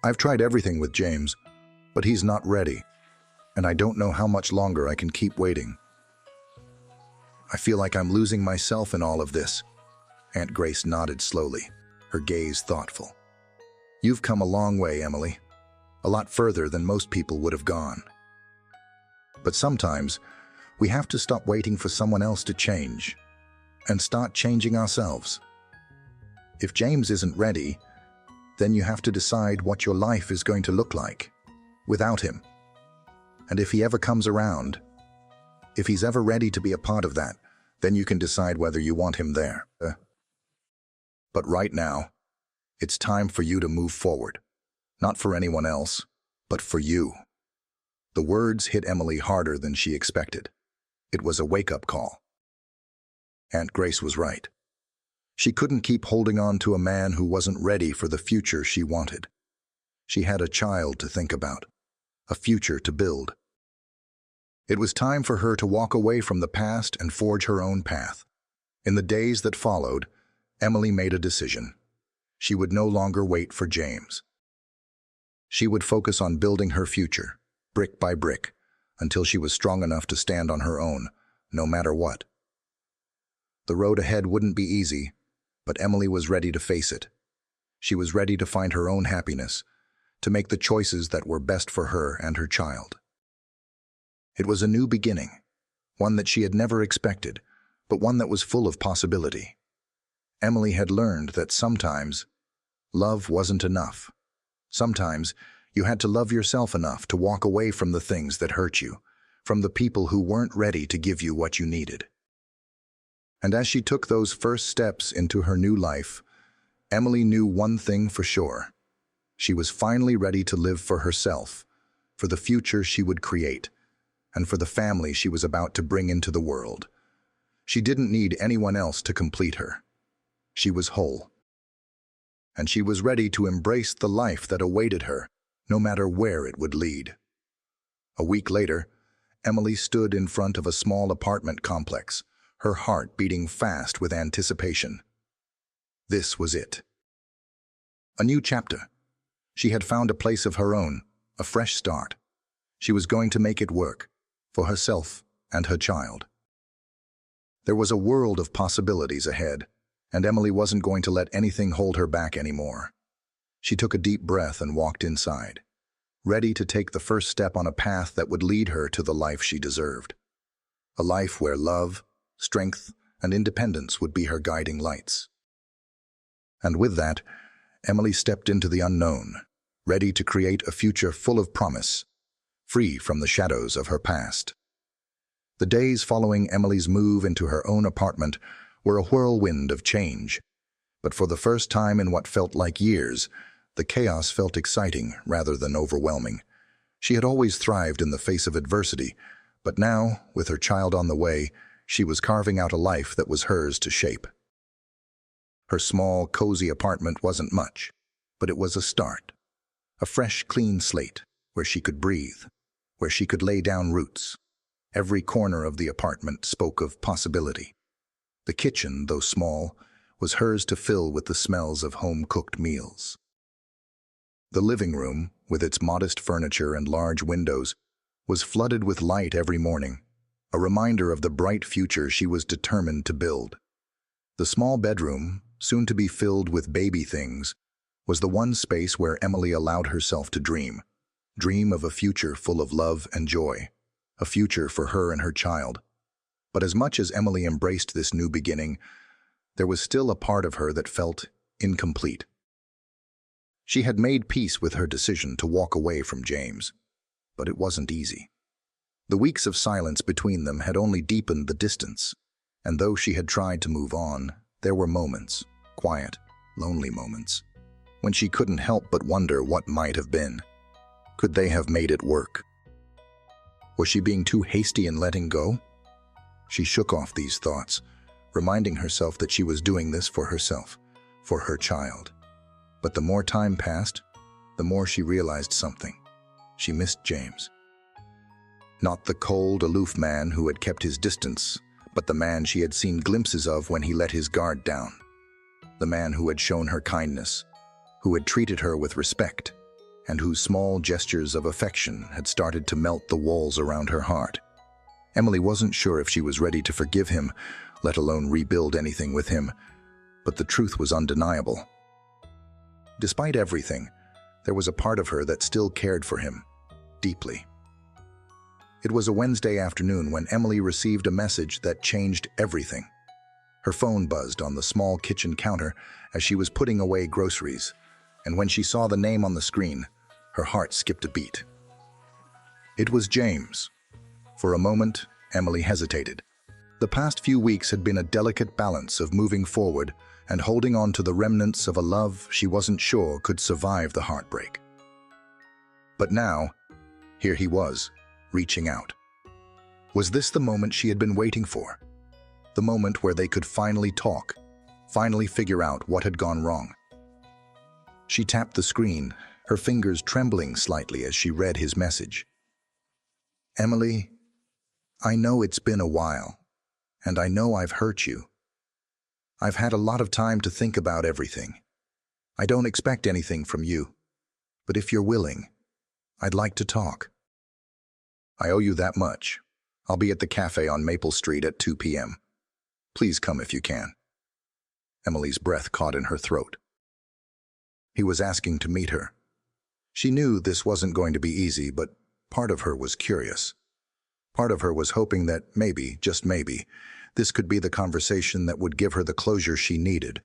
"I've tried everything with James, but he's not ready, and I don't know how much longer I can keep waiting. I feel like I'm losing myself in all of this." Aunt Grace nodded slowly, her gaze thoughtful. "You've come a long way, Emily. A lot further than most people would have gone. But sometimes, we have to stop waiting for someone else to change, and start changing ourselves. If James isn't ready, then you have to decide what your life is going to look like without him. And if he ever comes around, if he's ever ready to be a part of that, then you can decide whether you want him there. But right now, it's time for you to move forward. Not for anyone else, but for you." The words hit Emily harder than she expected. It was a wake-up call. Aunt Grace was right. She couldn't keep holding on to a man who wasn't ready for the future she wanted. She had a child to think about, a future to build. It was time for her to walk away from the past and forge her own path. In the days that followed, Emily made a decision. She would no longer wait for James. She would focus on building her future, brick by brick, until she was strong enough to stand on her own, no matter what. The road ahead wouldn't be easy, but Emily was ready to face it. She was ready to find her own happiness, to make the choices that were best for her and her child. It was a new beginning, one that she had never expected, but one that was full of possibility. Emily had learned that sometimes love wasn't enough. Sometimes you had to love yourself enough to walk away from the things that hurt you, from the people who weren't ready to give you what you needed. And as she took those first steps into her new life, Emily knew one thing for sure. She was finally ready to live for herself, for the future she would create, and for the family she was about to bring into the world. She didn't need anyone else to complete her. She was whole. And she was ready to embrace the life that awaited her, no matter where it would lead. A week later, Emily stood in front of a small apartment complex, her heart beating fast with anticipation. This was it. A new chapter. She had found a place of her own, a fresh start. She was going to make it work, for herself and her child. There was a world of possibilities ahead, and Emily wasn't going to let anything hold her back anymore. She took a deep breath and walked inside, ready to take the first step on a path that would lead her to the life she deserved. A life where love, strength, and independence would be her guiding lights. And with that, Emily stepped into the unknown, ready to create a future full of promise, free from the shadows of her past. The days following Emily's move into her own apartment were a whirlwind of change. But for the first time in what felt like years, the chaos felt exciting rather than overwhelming. She had always thrived in the face of adversity, but now, with her child on the way, she was carving out a life that was hers to shape. Her small, cozy apartment wasn't much, but it was a start. A fresh, clean slate, where she could breathe, where she could lay down roots. Every corner of the apartment spoke of possibility. The kitchen, though small, was hers to fill with the smells of home-cooked meals. The living room, with its modest furniture and large windows, was flooded with light every morning, a reminder of the bright future she was determined to build. The small bedroom, soon to be filled with baby things, was the one space where Emily allowed herself to dream of a future full of love and joy, a future for her and her child. But as much as Emily embraced this new beginning, there was still a part of her that felt incomplete. She had made peace with her decision to walk away from James, but it wasn't easy. The weeks of silence between them had only deepened the distance, and though she had tried to move on, there were moments, quiet, lonely moments, when she couldn't help but wonder what might have been. Could they have made it work? Was she being too hasty in letting go? She shook off these thoughts, reminding herself that she was doing this for herself, for her child. But the more time passed, the more she realized something. She missed James. Not the cold, aloof man who had kept his distance, but the man she had seen glimpses of when he let his guard down. The man who had shown her kindness, who had treated her with respect, and whose small gestures of affection had started to melt the walls around her heart. Emily wasn't sure if she was ready to forgive him, let alone rebuild anything with him, but the truth was undeniable. Despite everything, there was a part of her that still cared for him, deeply. It was a Wednesday afternoon when Emily received a message that changed everything. Her phone buzzed on the small kitchen counter as she was putting away groceries, and when she saw the name on the screen, her heart skipped a beat. It was James. For a moment, Emily hesitated. The past few weeks had been a delicate balance of moving forward and holding on to the remnants of a love she wasn't sure could survive the heartbreak. But now, here he was, reaching out. Was this the moment she had been waiting for? The moment where they could finally talk, finally figure out what had gone wrong. She tapped the screen, her fingers trembling slightly as she read his message. Emily, I know it's been a while, and I know I've hurt you. I've had a lot of time to think about everything. I don't expect anything from you, but if you're willing, I'd like to talk. I owe you that much. I'll be at the cafe on Maple Street at 2 p.m. Please come if you can. Emily's breath caught in her throat. He was asking to meet her. She knew this wasn't going to be easy, but part of her was curious. Part of her was hoping that maybe, just maybe, this could be the conversation that would give her the closure she needed,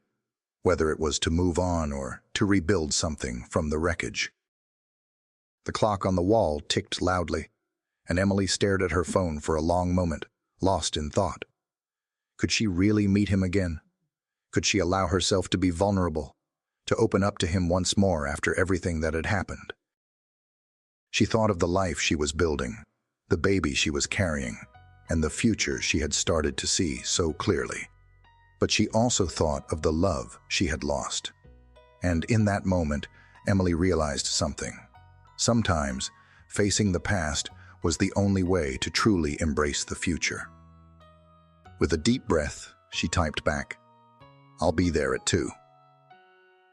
whether it was to move on or to rebuild something from the wreckage. The clock on the wall ticked loudly, and Emily stared at her phone for a long moment, lost in thought. Could she really meet him again? Could she allow herself to be vulnerable, to open up to him once more after everything that had happened? She thought of the life she was building, the baby she was carrying, and the future she had started to see so clearly. But she also thought of the love she had lost. And in that moment, Emily realized something. Sometimes, facing the past was the only way to truly embrace the future. With a deep breath, she typed back, "I'll be there at 2."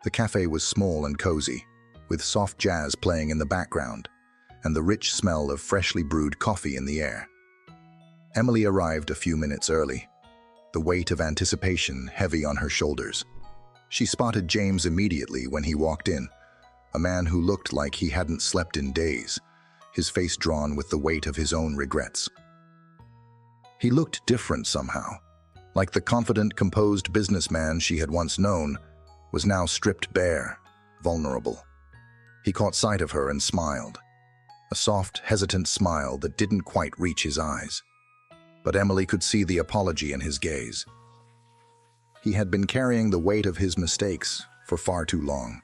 The cafe was small and cozy, with soft jazz playing in the background and the rich smell of freshly brewed coffee in the air. Emily arrived a few minutes early, the weight of anticipation heavy on her shoulders. She spotted James immediately when he walked in, a man who looked like he hadn't slept in days, his face drawn with the weight of his own regrets. He looked different somehow, like the confident, composed businessman she had once known was now stripped bare, vulnerable. He caught sight of her and smiled, a soft, hesitant smile that didn't quite reach his eyes. But Emily could see the apology in his gaze. He had been carrying the weight of his mistakes for far too long.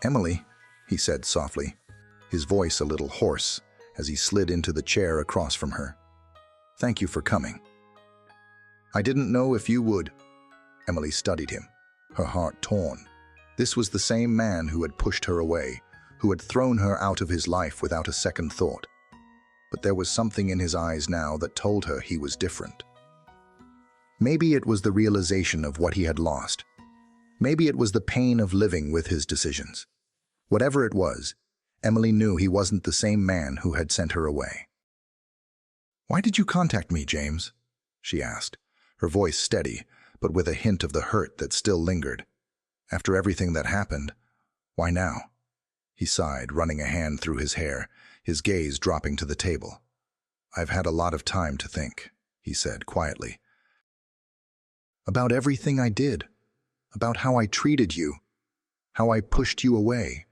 "Emily," he said softly, his voice a little hoarse as he slid into the chair across from her. "Thank you for coming." "I didn't know if you would." Emily studied him, her heart torn. This was the same man who had pushed her away, who had thrown her out of his life without a second thought. But there was something in his eyes now that told her he was different. Maybe it was the realization of what he had lost. Maybe it was the pain of living with his decisions. Whatever it was, Emily knew he wasn't the same man who had sent her away. "Why did you contact me, James?" she asked, her voice steady, but with a hint of the hurt that still lingered. "After everything that happened, why now?" He sighed, running a hand through his hair, his gaze dropping to the table. "I've had a lot of time to think," he said quietly. "About everything I did, about how I treated you, how I pushed you away.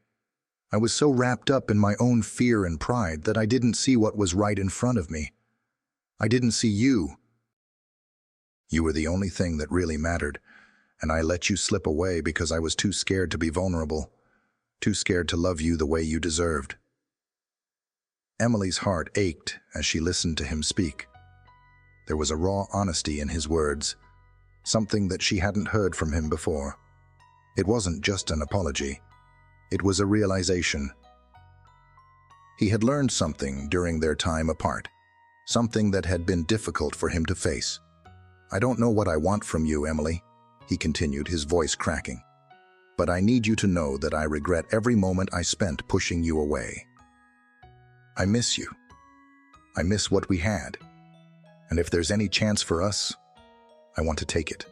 I was so wrapped up in my own fear and pride that I didn't see what was right in front of me. I didn't see you. You were the only thing that really mattered, and I let you slip away because I was too scared to be vulnerable, too scared to love you the way you deserved." Emily's heart ached as she listened to him speak. There was a raw honesty in his words, something that she hadn't heard from him before. It wasn't just an apology. It was a realization. He had learned something during their time apart, something that had been difficult for him to face. "I don't know what I want from you, Emily," he continued, his voice cracking. "But I need you to know that I regret every moment I spent pushing you away. I miss you. I miss what we had. And if there's any chance for us, I want to take it.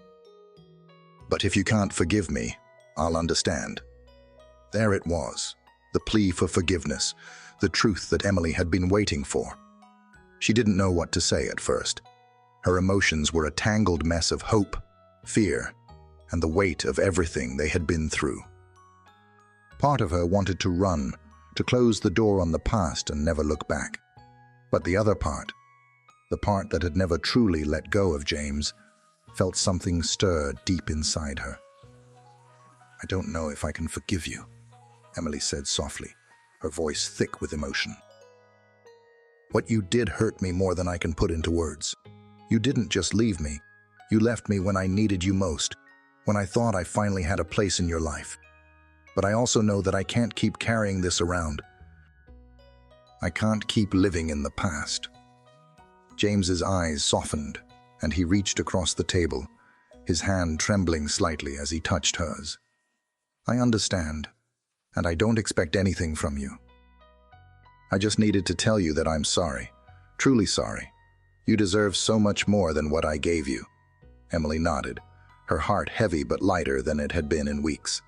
But if you can't forgive me, I'll understand." There it was, the plea for forgiveness, the truth that Emily had been waiting for. She didn't know what to say at first. Her emotions were a tangled mess of hope, fear, and the weight of everything they had been through. Part of her wanted to run, to close the door on the past and never look back. But the other part, the part that had never truly let go of James, felt something stir deep inside her. "I don't know if I can forgive you," Emily said softly, her voice thick with emotion. "What you did hurt me more than I can put into words. You didn't just leave me. You left me when I needed you most, when I thought I finally had a place in your life. But I also know that I can't keep carrying this around. I can't keep living in the past." James's eyes softened, and he reached across the table, his hand trembling slightly as he touched hers. "I understand, and I don't expect anything from you. I just needed to tell you that I'm sorry, truly sorry. You deserve so much more than what I gave you." Emily nodded, her heart heavy but lighter than it had been in weeks.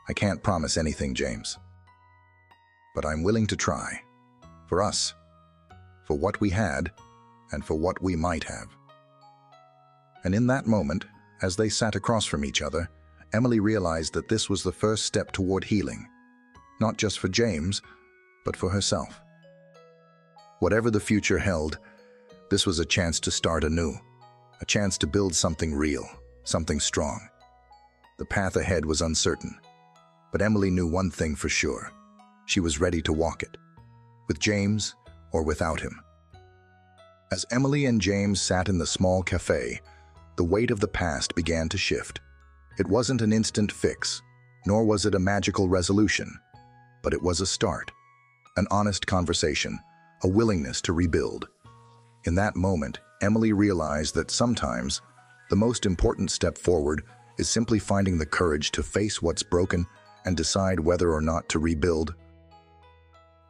"I can't promise anything, James. But I'm willing to try. For us, for what we had, and for what we might have." And in that moment, as they sat across from each other, Emily realized that this was the first step toward healing, not just for James, but for herself. Whatever the future held, this was a chance to start anew, a chance to build something real, something strong. The path ahead was uncertain, but Emily knew one thing for sure. She was ready to walk it, with James or without him. As Emily and James sat in the small cafe, the weight of the past began to shift. It wasn't an instant fix, nor was it a magical resolution, but it was a start, an honest conversation, a willingness to rebuild. In that moment, Emily realized that sometimes the most important step forward is simply finding the courage to face what's broken and decide whether or not to rebuild.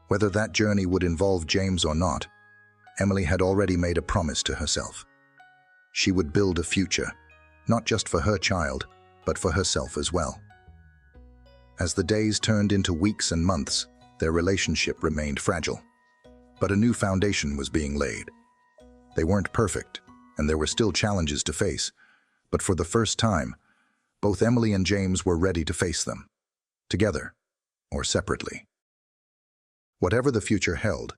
Whether that journey would involve James or not, Emily had already made a promise to herself. She would build a future, not just for her child, but for herself as well. As the days turned into weeks and months, their relationship remained fragile. But a new foundation was being laid. They weren't perfect, and there were still challenges to face, but for the first time, both Emily and James were ready to face them, together or separately. Whatever the future held,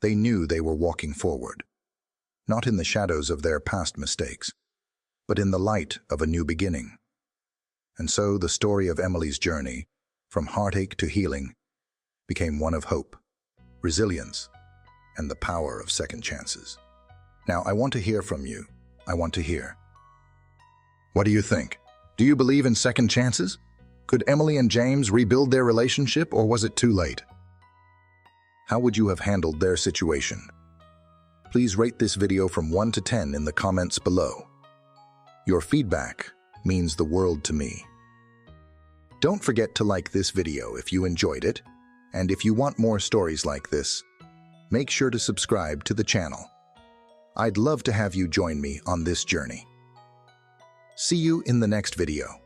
they knew they were walking forward, not in the shadows of their past mistakes, but in the light of a new beginning. And so the story of Emily's journey, from heartache to healing, became one of hope, resilience, and the power of second chances. Now, I want to hear from you. I want to hear. What do you think? Do you believe in second chances? Could Emily and James rebuild their relationship, or was it too late? How would you have handled their situation? Please rate this video from 1 to 10 in the comments below. Your feedback means the world to me. Don't forget to like this video if you enjoyed it, and if you want more stories like this, make sure to subscribe to the channel. I'd love to have you join me on this journey. See you in the next video.